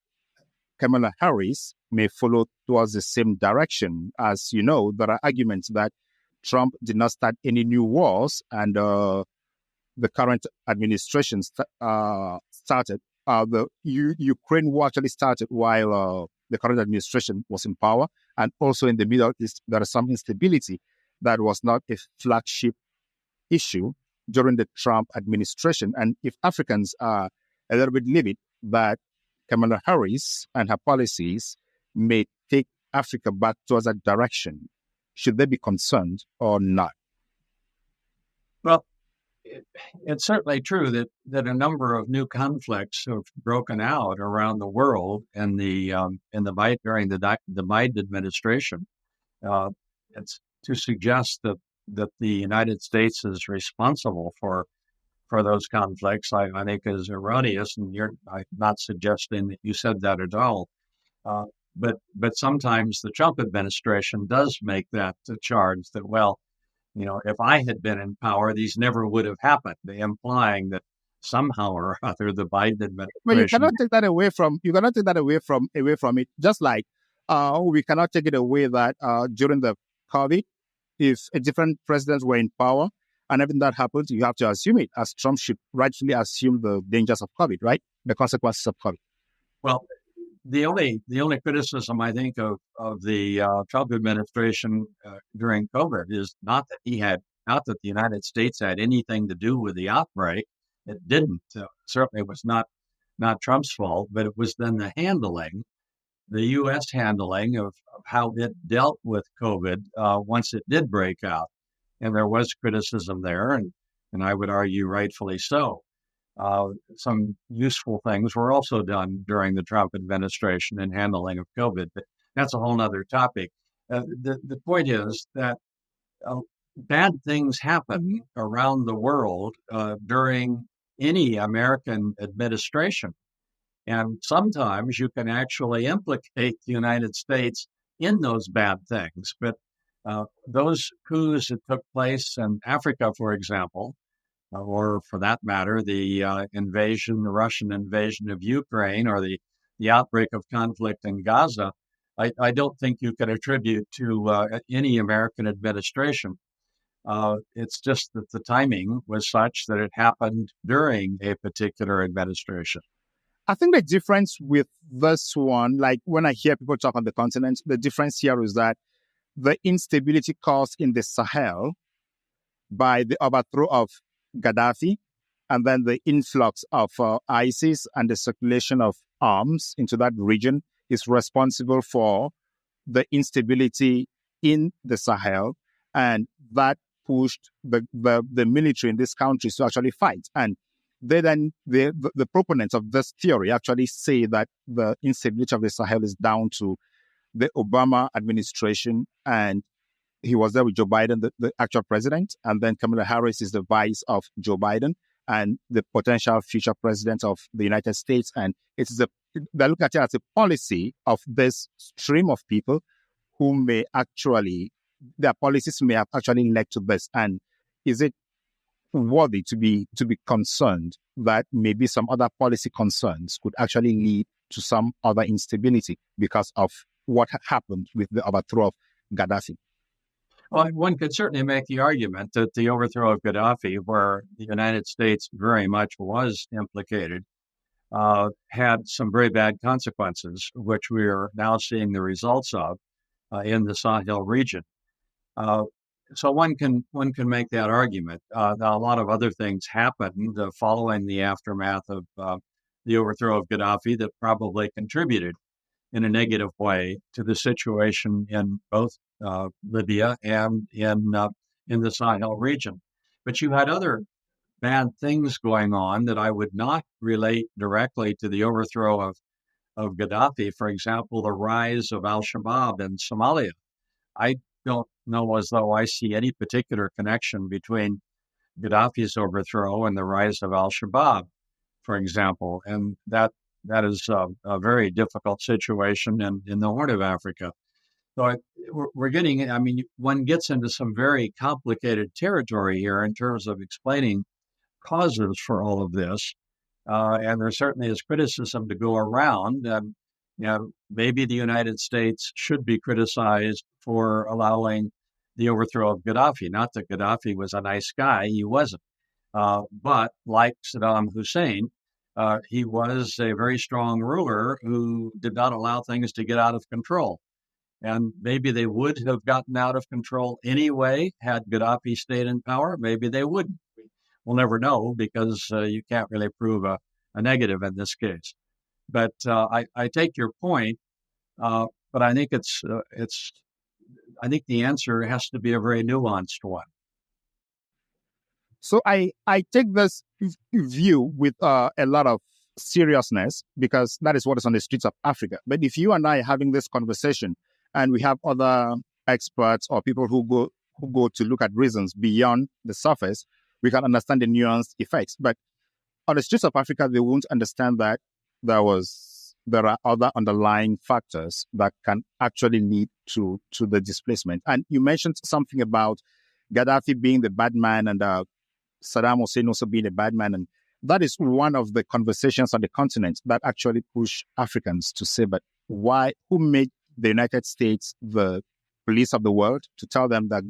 Kamala Harris may follow towards the same direction. As you know, there are arguments that Trump did not start any new wars, and the current administration started. The Ukraine war actually started while the current administration was in power, and also in the Middle East, there is some instability that was not a flagship issue during the Trump administration. And if Africans are a little bit livid that Kamala Harris and her policies may take Africa back towards that direction, should they be concerned or not? Well, it's certainly true that a number of new conflicts have broken out around the world during the Biden administration. Uh, it's to suggest that the United States is responsible for those conflicts. I think is erroneous, and I'm not suggesting that you said that at all. Uh, but sometimes the Trump administration does make that charge that, well, if I had been in power, these never would have happened, implying that somehow or other the Biden But you administration. cannot take that away from it. Just like we cannot take it away that during the COVID, if a different president were in power and everything that happens, you have to assume it, as Trump should rightfully assume the dangers of COVID, right? The consequences of COVID. Well, the only criticism I think of the Trump administration during COVID is not that the United States had anything to do with the outbreak. It didn't. Certainly, it was not Trump's fault, but it was then the U.S. handling of how it dealt with COVID once it did break out, and there was criticism there, and I would argue rightfully so. Some useful things were also done during the Trump administration in handling of COVID, but that's a whole other topic. The point is that uh, bad things happen around the world during any American administration. And sometimes you can actually implicate the United States in those bad things. But those coups that took place in Africa, for example, or for that matter, the Russian invasion of Ukraine, or the outbreak of conflict in Gaza, I don't think you can attribute to any American administration. It's just that the timing was such that it happened during a particular administration. I think the difference with this one, like when I hear people talk on the continent, the difference here is that the instability caused in the Sahel by the overthrow of Gaddafi, and then the influx of ISIS and the circulation of arms into that region is responsible for the instability in the Sahel, and that pushed the military in these countries to actually fight. And the proponents of this theory actually say that the instability of the Sahel is down to the Obama administration, and he was there with Joe Biden, the actual president, and then Kamala Harris is the vice of Joe Biden and the potential future president of the United States. And they look at it as a policy of this stream of people who may actually, their policies may have actually led to this. And is it worthy to be concerned that maybe some other policy concerns could actually lead to some other instability because of what happened with the overthrow of Gaddafi? Well, one could certainly make the argument that the overthrow of Gaddafi, where the United States very much was implicated, had some very bad consequences, which we are now seeing the results of in the Sahel region. So one can make that argument. Now, a lot of other things happened following the aftermath of the overthrow of Gaddafi that probably contributed in a negative way to the situation in both Libya and in the Sahel region. But you had other bad things going on that I would not relate directly to the overthrow of Gaddafi. For example, the rise of al-Shabaab in Somalia. I don't know as though I see any particular connection between Gaddafi's overthrow and the rise of al-Shabaab, for example. And that is a very difficult situation in the Horn of Africa. So we're getting, I mean, one gets into some very complicated territory here in terms of explaining causes for all of this. And there certainly is criticism to go around. Maybe the United States should be criticized for allowing the overthrow of Gaddafi. Not that Gaddafi was a nice guy, he wasn't. But like Saddam Hussein, he was a very strong ruler who did not allow things to get out of control. And maybe they would have gotten out of control anyway had Gaddafi stayed in power. Maybe they wouldn't. We'll never know because you can't really prove a negative in this case. But I take your point, but I think I think the answer has to be a very nuanced one. So I take this view with a lot of seriousness because that is what is on the streets of Africa. But if you and I are having this conversation and we have other experts or people who go to look at reasons beyond the surface, we can understand the nuanced effects. But on the streets of Africa, they won't understand that there are other underlying factors that can actually lead to the displacement. And you mentioned something about Gaddafi being the bad man and Saddam Hussein also being a bad man. And that is one of the conversations on the continent that actually push Africans to say, but why, who made the United States the police of the world to tell them that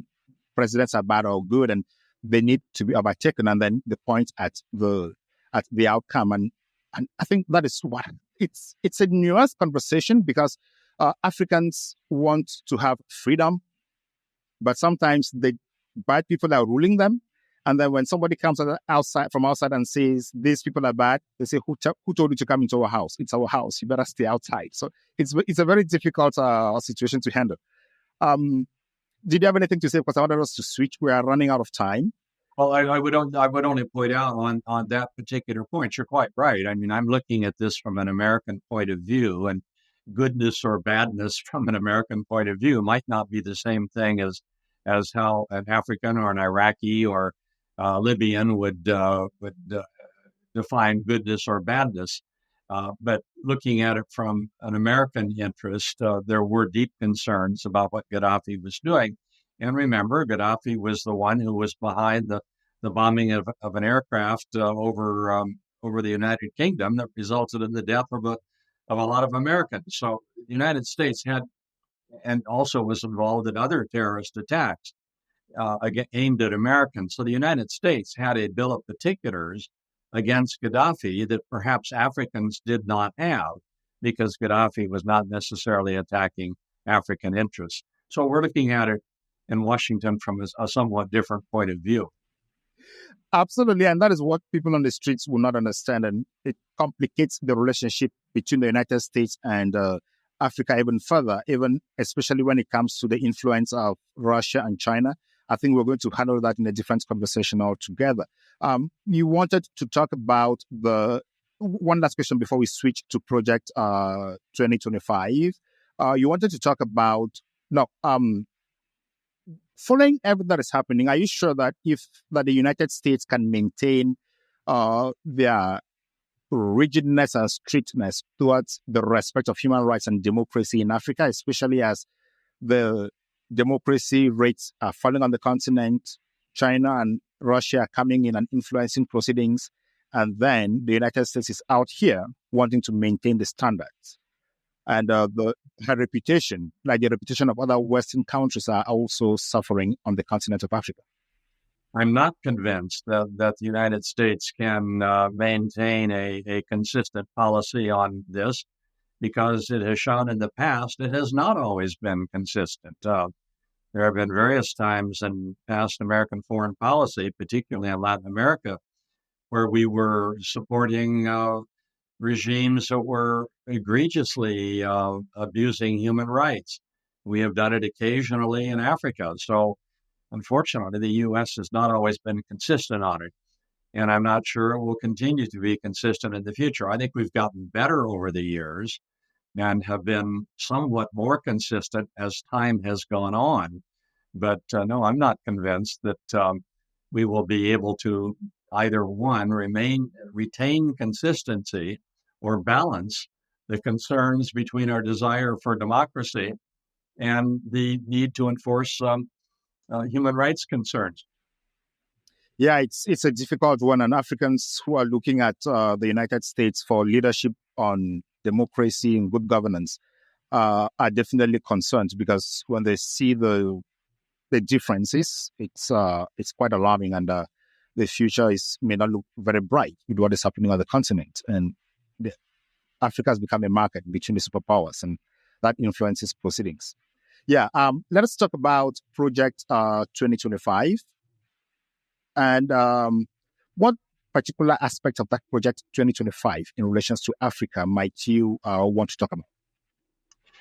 presidents are bad or good and they need to be overtaken, and then they point at the outcome. And I think that is what it's a nuanced conversation because Africans want to have freedom, but sometimes the bad people are ruling them. And then when somebody comes from outside and says these people are bad, they say, "Who told you to come into our house? It's our house. You better stay outside." So it's a very difficult situation to handle. Did you have anything to say? Because I wanted us to switch. We are running out of time. Well, I would only point out on that particular point. You're quite right. I mean, I'm looking at this from an American point of view, and goodness or badness from an American point of view might not be the same thing as how an African or an Iraqi or Libyan would define goodness or badness. But looking at it from an American interest, there were deep concerns about what Gaddafi was doing. And remember, Gaddafi was the one who was behind the bombing of an aircraft over the United Kingdom that resulted in the death of a lot of Americans. So the United States had, and also was involved in other terrorist attacks aimed at Americans. So the United States had a bill of particulars against Gaddafi that perhaps Africans did not have, because Gaddafi was not necessarily attacking African interests. So we're looking at it in Washington from a somewhat different point of view. Absolutely. And that is what people on the streets will not understand. And it complicates the relationship between the United States and Africa even further, even especially when it comes to the influence of Russia and China. I think we're going to handle that in a different conversation altogether. You wanted to talk about one last question before we switch to Project 2025. You wanted to talk about, no, following everything that is happening, are you sure that the United States can maintain their rigidness and strictness towards the respect of human rights and democracy in Africa, especially as the democracy rates are falling on the continent, China and Russia are coming in and influencing proceedings, and then the United States is out here wanting to maintain the standards? And her reputation, like the reputation of other Western countries, are also suffering on the continent of Africa. I'm not convinced that the United States can maintain a consistent policy on this, because it has shown in the past it has not always been consistent. There have been various times in past American foreign policy, particularly in Latin America, where we were supporting regimes that were egregiously abusing human rights. We have done it occasionally in Africa. So unfortunately, the U.S. has not always been consistent on it. And I'm not sure it will continue to be consistent in the future. I think we've gotten better over the years and have been somewhat more consistent as time has gone on. But no, I'm not convinced that we will be able to either one, retain consistency, or balance the concerns between our desire for democracy and the need to enforce human rights concerns. Yeah, it's a difficult one, and Africans who are looking at the United States for leadership on democracy and good governance are definitely concerned, because when they see the differences, it's quite alarming, and the future may not look very bright with what is happening on the continent. And Africa has become a market between the superpowers, and that influences proceedings. Yeah, let us talk about Project 2025. And what particular aspect of that Project 2025 in relations to Africa might you want to talk about?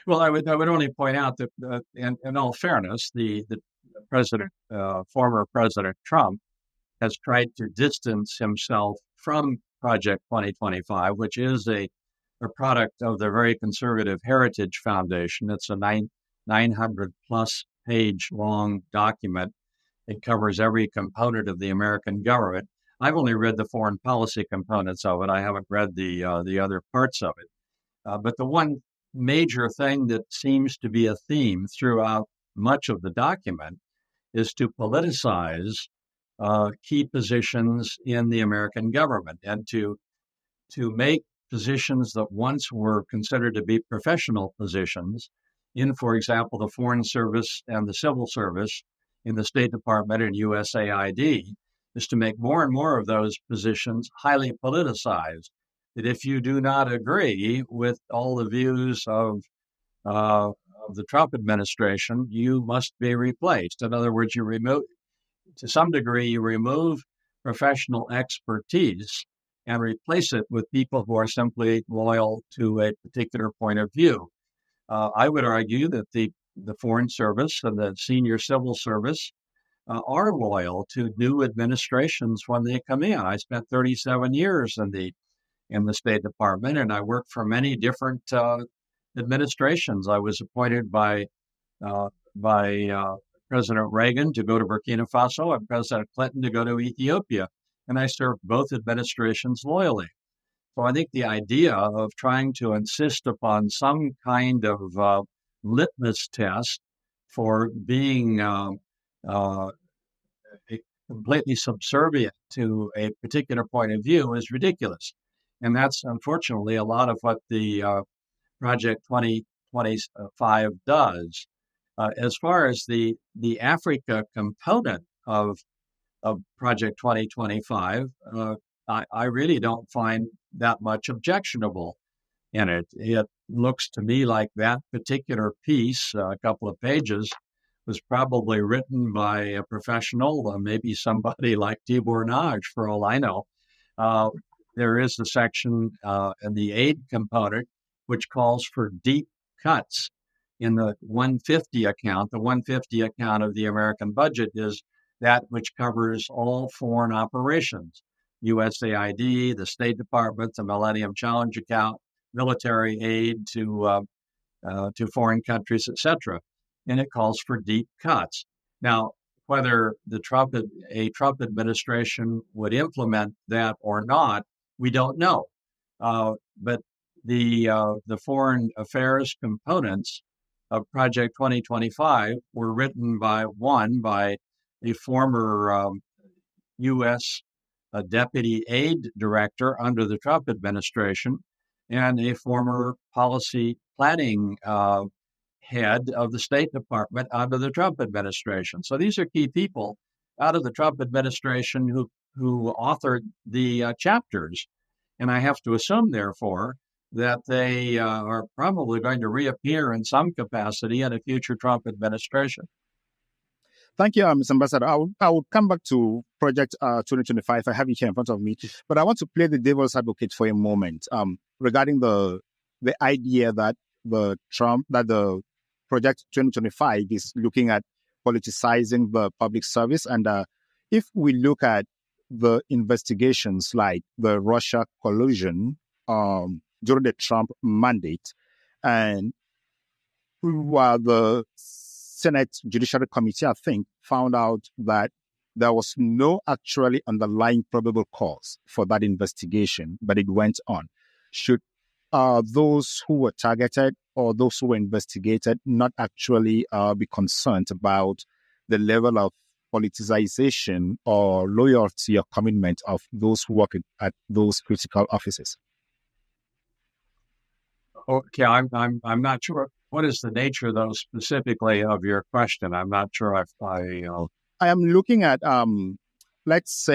Well, I would only point out that, in all fairness, the former President Trump has tried to distance himself from Project 2025, which is a product of the very conservative Heritage Foundation. It's a 900 plus page long document. It covers every component of the American government. I've only read the foreign policy components of it. I haven't read the other parts of it. But the one major thing that seems to be a theme throughout much of the document is to politicize key positions in the American government and to make positions that once were considered to be professional positions in, for example, the Foreign Service and the Civil Service, in the State Department and USAID, is to make more and more of those positions highly politicized. That if you do not agree with all the views of the Trump administration, you must be replaced. In other words, to some degree, you remove professional expertise and replace it with people who are simply loyal to a particular point of view. I would argue that the Foreign Service and the senior civil service are loyal to new administrations when they come in. I spent 37 years in the State Department, and I worked for many different administrations. I was appointed by President Reagan to go to Burkina Faso and President Clinton to go to Ethiopia, and I served both administrations loyally. So I think the idea of trying to insist upon some kind of litmus test for being completely subservient to a particular point of view is ridiculous. And that's unfortunately a lot of what the Project 2025 does. As far as the Africa component of Project 2025, I really don't find that much objectionable in it. It looks to me like that particular piece, a couple of pages, was probably written by a professional, maybe somebody like Tibor Nagy, for all I know. There is a section in the aid component which calls for deep cuts in the 150 account. The 150 account of the American budget is that which covers all foreign operations, USAID, the State Department, the Millennium Challenge account, military aid to foreign countries, etc. And it calls for deep cuts. Now, whether a Trump administration would implement that or not, we don't know. But the foreign affairs components of Project 2025 were written by a former U.S. deputy aid director under the Trump administration and a former policy planning head of the State Department under the Trump administration. So these are key people out of the Trump administration who authored the chapters. And I have to assume, therefore, that they are probably going to reappear in some capacity in a future Trump administration. Thank you, Mr. Ambassador. I will come back to Project 2025. I have it here in front of me, but I want to play the devil's advocate for a moment regarding the idea that the Project 2025 is looking at politicizing the public service. And if we look at the investigations like the Russia collusion during the Trump mandate, and while the Senate Judiciary Committee, I think, found out that there was no actually underlying probable cause for that investigation, but it went on. Should those who were targeted or those who were investigated not actually be concerned about the level of politicization or loyalty or commitment of those who work at those critical offices? Okay, I'm not sure. What is the nature, though, specifically of your question? I'm not sure if I am looking at let's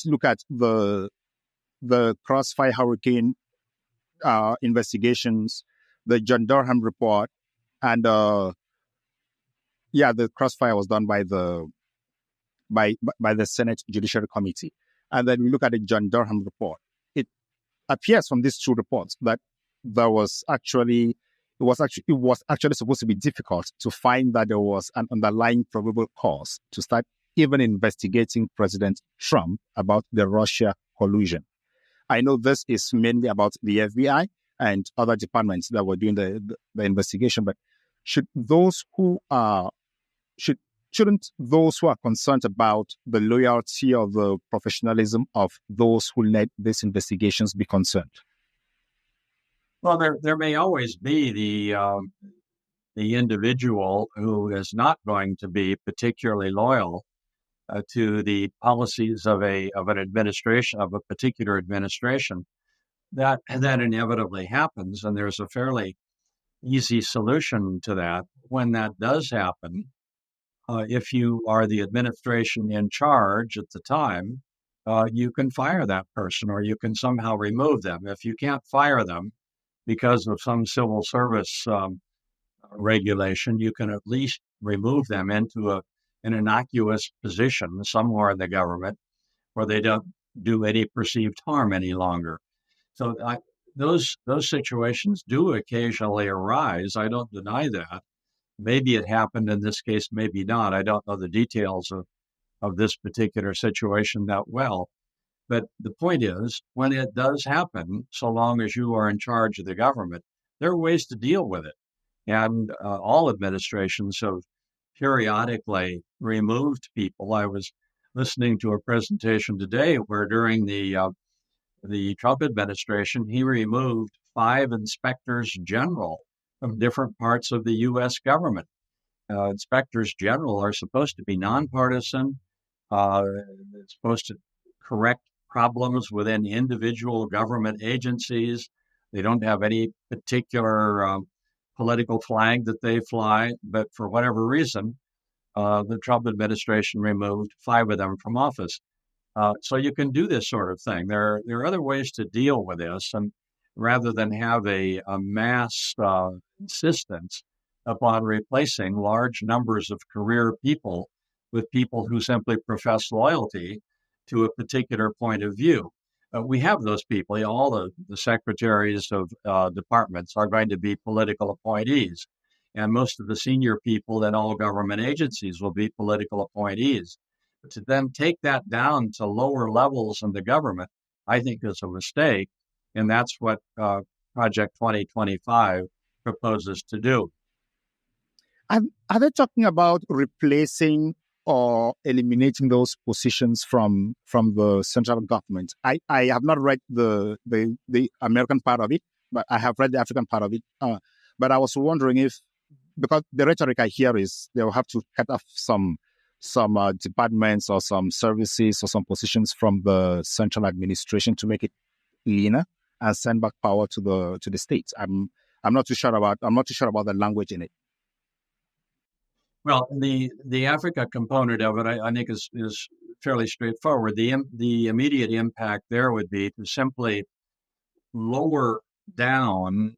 look at the Crossfire Hurricane investigations, the John Durham report, and the Crossfire was done by the Senate Judiciary Committee, and then we look at the John Durham report. It appears from these two reports that it was actually supposed to be difficult to find that there was an underlying probable cause to start even investigating President Trump about the Russia collusion. I know this is mainly about the FBI and other departments that were doing the investigation, but should those who are shouldn't those who are concerned about the loyalty or the professionalism of those who led these investigations be concerned? Well, there may always be the individual who is not going to be particularly loyal to the policies of an administration, of a particular administration. That inevitably happens, and there's a fairly easy solution to that. When that does happen, if you are the administration in charge at the time, you can fire that person or you can somehow remove them. If you can't fire them because of some civil service regulation, you can at least remove them into an innocuous position somewhere in the government where they don't do any perceived harm any longer. So those situations do occasionally arise. I don't deny that. Maybe it happened in this case, maybe not. I don't know the details of this particular situation that well. But the point is, when it does happen, so long as you are in charge of the government, there are ways to deal with it. And all administrations have periodically removed people. I was listening to a presentation today where during the Trump administration, he removed 5 inspectors general from different parts of the U.S. government. Inspectors general are supposed to be nonpartisan. They're supposed to correct problems within individual government agencies. They don't have any particular political flag that they fly, but for whatever reason, the Trump administration removed 5 of them from office. So you can do this sort of thing. There are other ways to deal with this, and rather than have a mass insistence upon replacing large numbers of career people with people who simply profess loyalty to a particular point of view. We have those people. All the secretaries of departments are going to be political appointees, and most of the senior people in all government agencies will be political appointees. But to then take that down to lower levels in the government, I think is a mistake, and that's what Project 2025 proposes to do. Are they talking about replacing or eliminating those positions from the central government? I have not read the American part of it, but I have read the African part of it. But I was wondering if, because the rhetoric I hear is they will have to cut off some departments or some services or some positions from the central administration to make it leaner and send back power to the states. I'm not too sure about the language in it. Well, the Africa component of it, I think, is fairly straightforward. The immediate impact there would be to simply lower down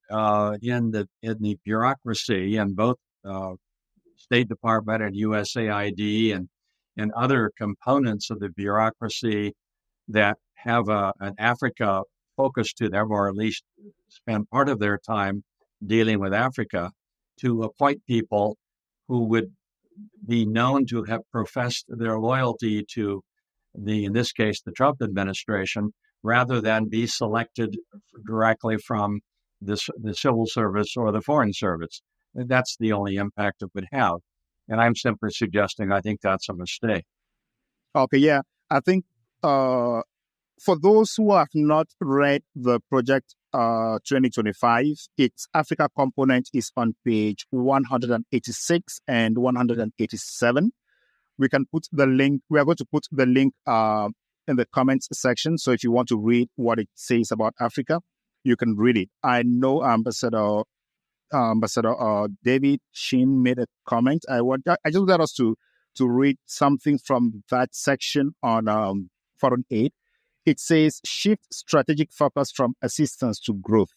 in the bureaucracy in both State Department and USAID and other components of the bureaucracy that have an Africa focus to them, or at least spend part of their time dealing with Africa, to appoint people who would be known to have professed their loyalty to in this case, the Trump administration, rather than be selected directly from the civil service or the foreign service. That's the only impact it would have. And I'm simply suggesting I think that's a mistake. Okay, yeah. I think for those who have not read the Project 2025, its Africa component is on page 186 and 187. We can put the link. We are going to put the link in the comments section. So if you want to read what it says about Africa, you can read it. I know Ambassador David Shinn made a comment. I just want us to read something from that section on foreign aid. It says, shift strategic focus from assistance to growth.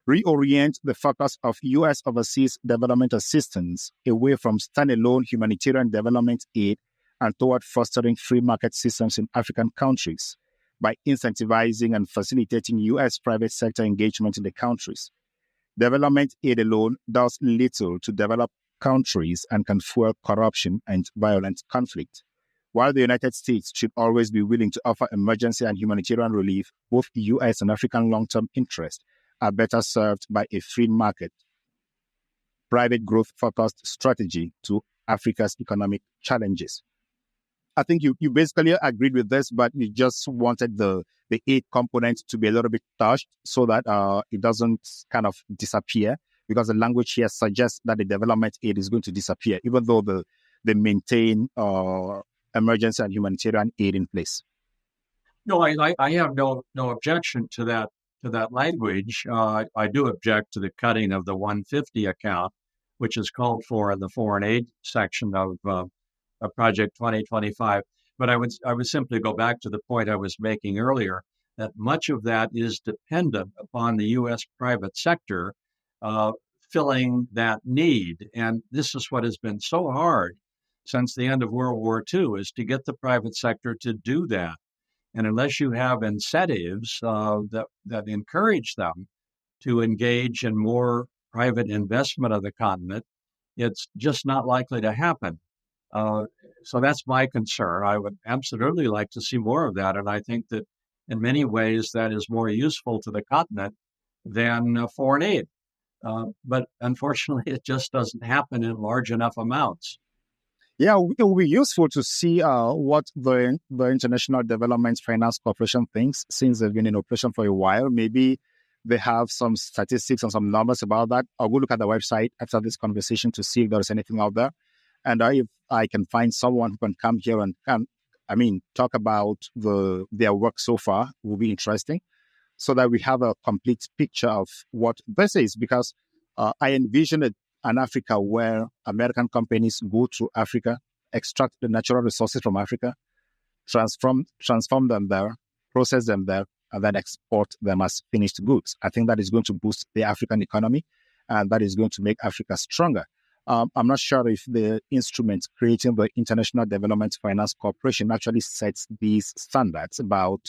Reorient the focus of U.S. overseas development assistance away from standalone humanitarian development aid and toward fostering free market systems in African countries by incentivizing and facilitating U.S. private sector engagement in the countries. Development aid alone does little to develop countries and can fuel corruption and violent conflict. While the United States should always be willing to offer emergency and humanitarian relief, both U.S. and African long-term interests are better served by a free market, private growth-focused strategy to Africa's economic challenges. I think you basically agreed with this, but you just wanted the aid component to be a little bit touched so that it doesn't kind of disappear, because the language here suggests that the development aid is going to disappear, even though they maintain emergency and humanitarian aid in place. No, I have no objection to that language. I do object to the cutting of the 150 account, which is called for in the foreign aid section of Project 2025. But I would simply go back to the point I was making earlier, that much of that is dependent upon the U.S. private sector filling that need. And this is what has been so hard since the end of World War II, is to get the private sector to do that. And unless you have incentives that encourage them to engage in more private investment of the continent, it's just not likely to happen. So that's my concern. I would absolutely like to see more of that. And I think that in many ways that is more useful to the continent than foreign aid. But unfortunately, it just doesn't happen in large enough amounts. Yeah, it will be useful to see what the International Development Finance Corporation thinks, since they've been in operation for a while. Maybe they have some statistics and some numbers about that. I'll go look at the website after this conversation to see if there's anything out there. And if I can find someone who can come here and talk about their work so far, will be interesting, so that we have a complete picture of what this is. Because I envision an Africa where American companies go to Africa, extract the natural resources from Africa, transform them there, process them there, and then export them as finished goods. I think that is going to boost the African economy, and that is going to make Africa stronger. I'm not sure if the instrument creating the International Development Finance Corporation actually sets these standards about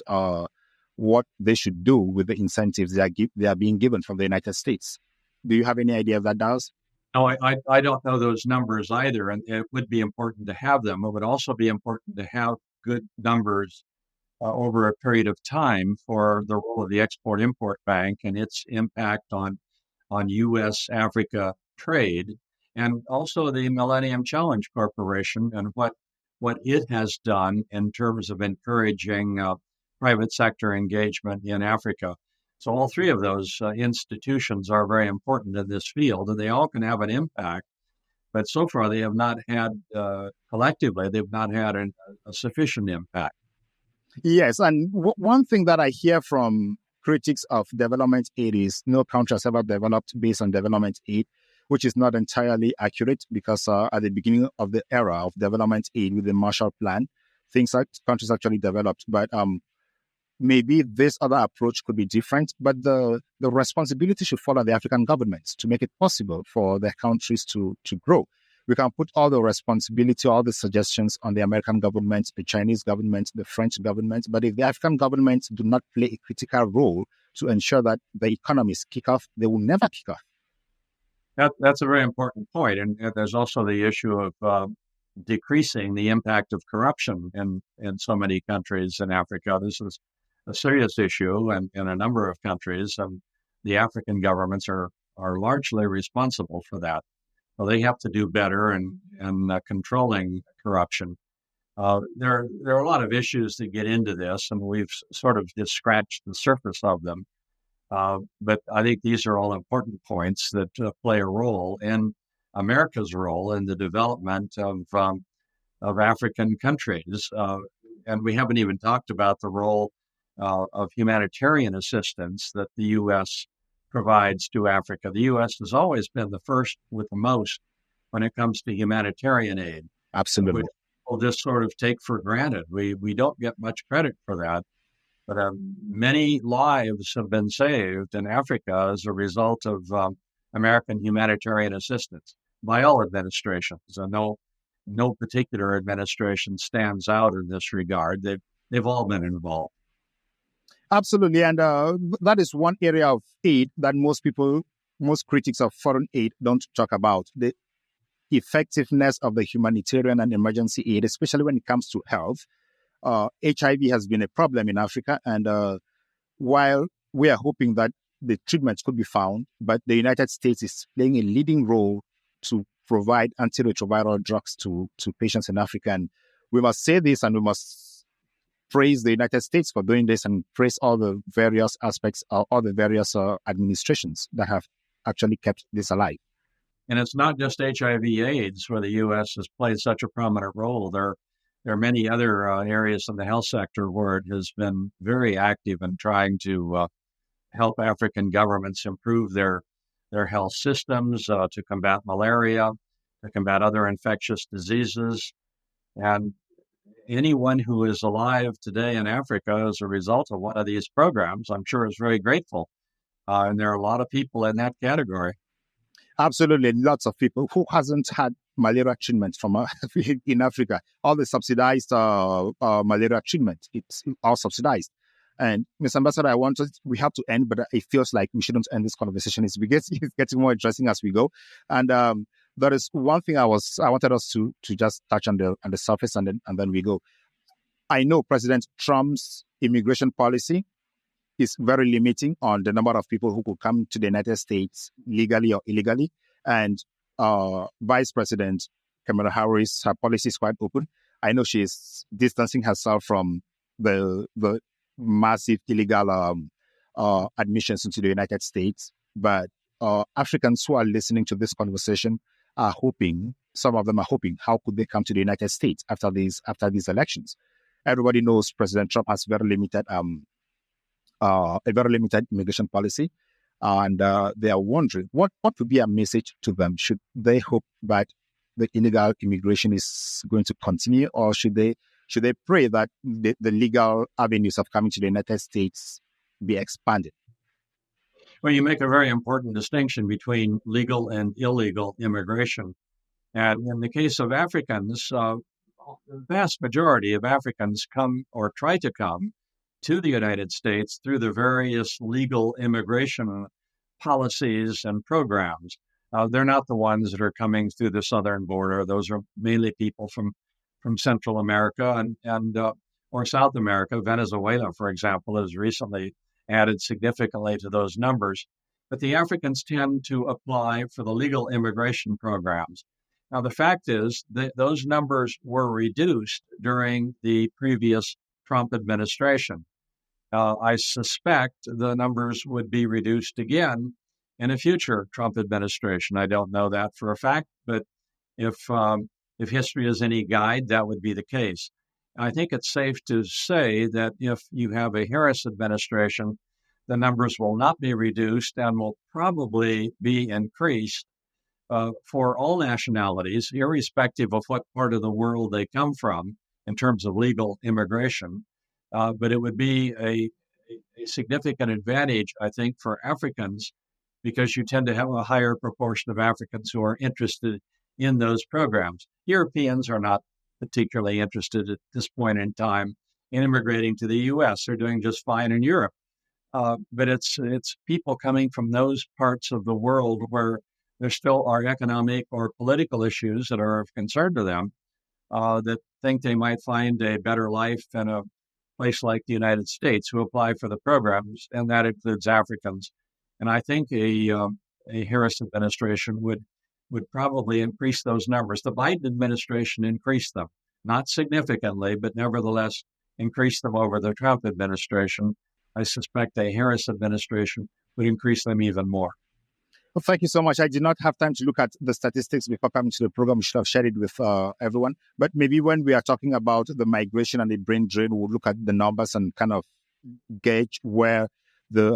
what they should do with the incentives they are being given from the United States. Do you have any idea if that does? No, I don't know those numbers either, and it would be important to have them. It would also be important to have good numbers over a period of time for the role of the Export-Import Bank and its impact on U.S.-Africa trade, and also the Millennium Challenge Corporation and what it has done in terms of encouraging private sector engagement in Africa. So all three of those institutions are very important in this field, and they all can have an impact. But so far, they have not had, collectively, they've not had a sufficient impact. Yes, and one thing that I hear from critics of development aid is no country has ever developed based on development aid, which is not entirely accurate, because at the beginning of the era of development aid with the Marshall Plan, countries actually developed. But maybe this other approach could be different, but the responsibility should fall on the African governments to make it possible for their countries to grow. We can put all the responsibility, all the suggestions on the American government, the Chinese government, the French government. But if the African governments do not play a critical role to ensure that the economies kick off, they will never kick off. That's a very important point. And there's also the issue of decreasing the impact of corruption in so many countries in Africa. This is a serious issue in a number of countries, and the African governments are largely responsible for that. So they have to do better in controlling corruption. There are a lot of issues that get into this, and we've sort of just scratched the surface of them. But I think these are all important points that play a role in America's role in the development of African countries. And we haven't even talked about the role of humanitarian assistance that the U.S. provides to Africa. The U.S. has always been the first with the most when it comes to humanitarian aid. Absolutely. Which we'll just sort of take for granted. We don't get much credit for that. But many lives have been saved in Africa as a result of American humanitarian assistance by all administrations. And no particular administration stands out in this regard. They've all been involved. Absolutely. And that is one area of aid that most critics of foreign aid don't talk about. effectiveness of the humanitarian and emergency aid, especially when it comes to health. HIV has been a problem in Africa, and while we are hoping that the treatments could be found, but the United States is playing a leading role to provide antiretroviral drugs to patients in Africa. And we must say this, and we must praise the United States for doing this, and praise all the various aspects, all the various administrations that have actually kept this alive. And it's not just HIV/AIDS where the U.S. has played such a prominent role. There are many other areas in the health sector where it has been very active in trying to help African governments improve their health systems to combat malaria, to combat other infectious diseases. And anyone who is alive today in Africa as a result of one of these programs, I'm sure is very grateful. And there are a lot of people in that category. Absolutely, lots of people who hasn't had malaria treatment from in Africa. All the subsidized malaria treatment, it's all subsidized. And Mr. Ambassador, we have to end, but it feels like we shouldn't end this conversation. It's getting more interesting as we go. And there is one thing I wanted us to just touch on the surface, and then we go. I know President Trump's immigration policy is very limiting on the number of people who could come to the United States legally or illegally. And Vice President Kamala Harris, her policy is quite open. I know she is distancing herself from the massive illegal admissions into the United States. But Africans who are listening to this conversation are hoping, some of them are hoping, how could they come to the United States after these elections? Everybody knows President Trump has a very limited immigration policy, and they are wondering what would be a message to them. Should they hope that the illegal immigration is going to continue, or should they pray that the legal avenues of coming to the United States be expanded? Well, you make a very important distinction between legal and illegal immigration. And in the case of Africans, the vast majority of Africans come or try to come to the United States through the various legal immigration policies and programs. They're not the ones that are coming through the southern border. Those are mainly people from Central America and or South America. Venezuela, for example, has recently added significantly to those numbers. But the Africans tend to apply for the legal immigration programs. Now, the fact is that those numbers were reduced during the previous Trump administration. I suspect the numbers would be reduced again in a future Trump administration. I don't know that for a fact, but if history is any guide, that would be the case. I think it's safe to say that if you have a Harris administration, the numbers will not be reduced and will probably be increased for all nationalities, irrespective of what part of the world they come from in terms of legal immigration. But it would be a significant advantage, I think, for Africans, because you tend to have a higher proportion of Africans who are interested in those programs. Europeans are not particularly interested at this point in time in immigrating to the U.S. They're doing just fine in Europe. But it's people coming from those parts of the world where there still are economic or political issues that are of concern to them that think they might find a better life in a place like the United States who apply for the programs, and that includes Africans. And I think a Harris administration would probably increase those numbers. The Biden administration increased them, not significantly, but nevertheless increased them over the Trump administration. I suspect a Harris administration would increase them even more. Well, thank you so much. I did not have time to look at the statistics before coming to the program. We should have shared it with everyone. But maybe when we are talking about the migration and the brain drain, we'll look at the numbers and kind of gauge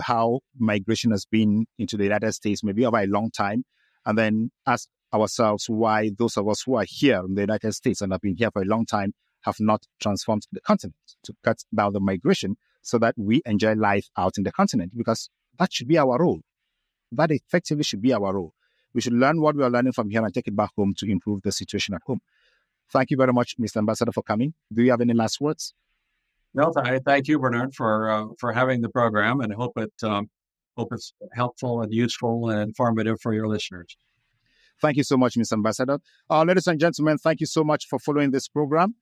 how migration has been into the United States, maybe over a long time, and then ask ourselves why those of us who are here in the United States and have been here for a long time have not transformed the continent to cut down the migration so that we enjoy life out in the continent, because that should be our role. That effectively should be our role. We should learn what we are learning from here and take it back home to improve the situation at home. Thank you very much, Mr. Ambassador, for coming. Do you have any last words? No, thank you, Bernard, for having the program, and hope it's helpful and useful and informative for your listeners. Thank you so much, Mr. Ambassador. Ladies and gentlemen, thank you so much for following this program.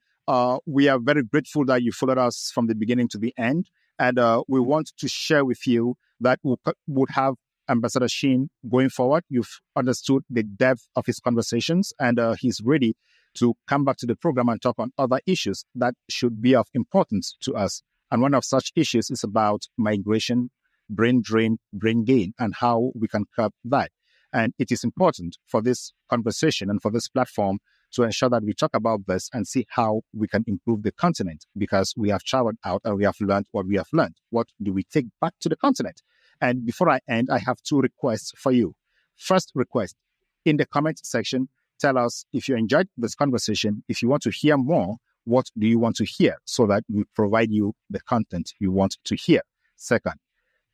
We are very grateful that you followed us from the beginning to the end. And we want to share with you that we would have Ambassador Shinn going forward. You've understood the depth of his conversations, and he's ready to come back to the program and talk on other issues that should be of importance to us. And one of such issues is about migration, brain drain, brain gain, and how we can curb that. And it is important for this conversation and for this platform to ensure that we talk about this and see how we can improve the continent, because we have traveled out and we have learned what we have learned. What do we take back to the continent? And before I end, I have two requests for you. First request, in the comment section, tell us if you enjoyed this conversation. If you want to hear more, what do you want to hear, so that we provide you the content you want to hear? Second,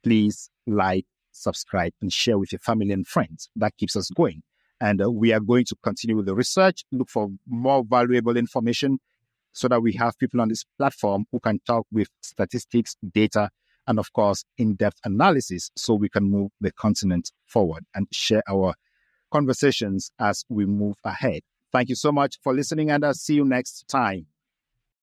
please like, subscribe, and share with your family and friends. That keeps us going. And we are going to continue with the research, look for more valuable information, so that we have people on this platform who can talk with statistics, data, and of course, in-depth analysis, so we can move the continent forward and share our conversations as we move ahead. Thank you so much for listening, and I'll see you next time.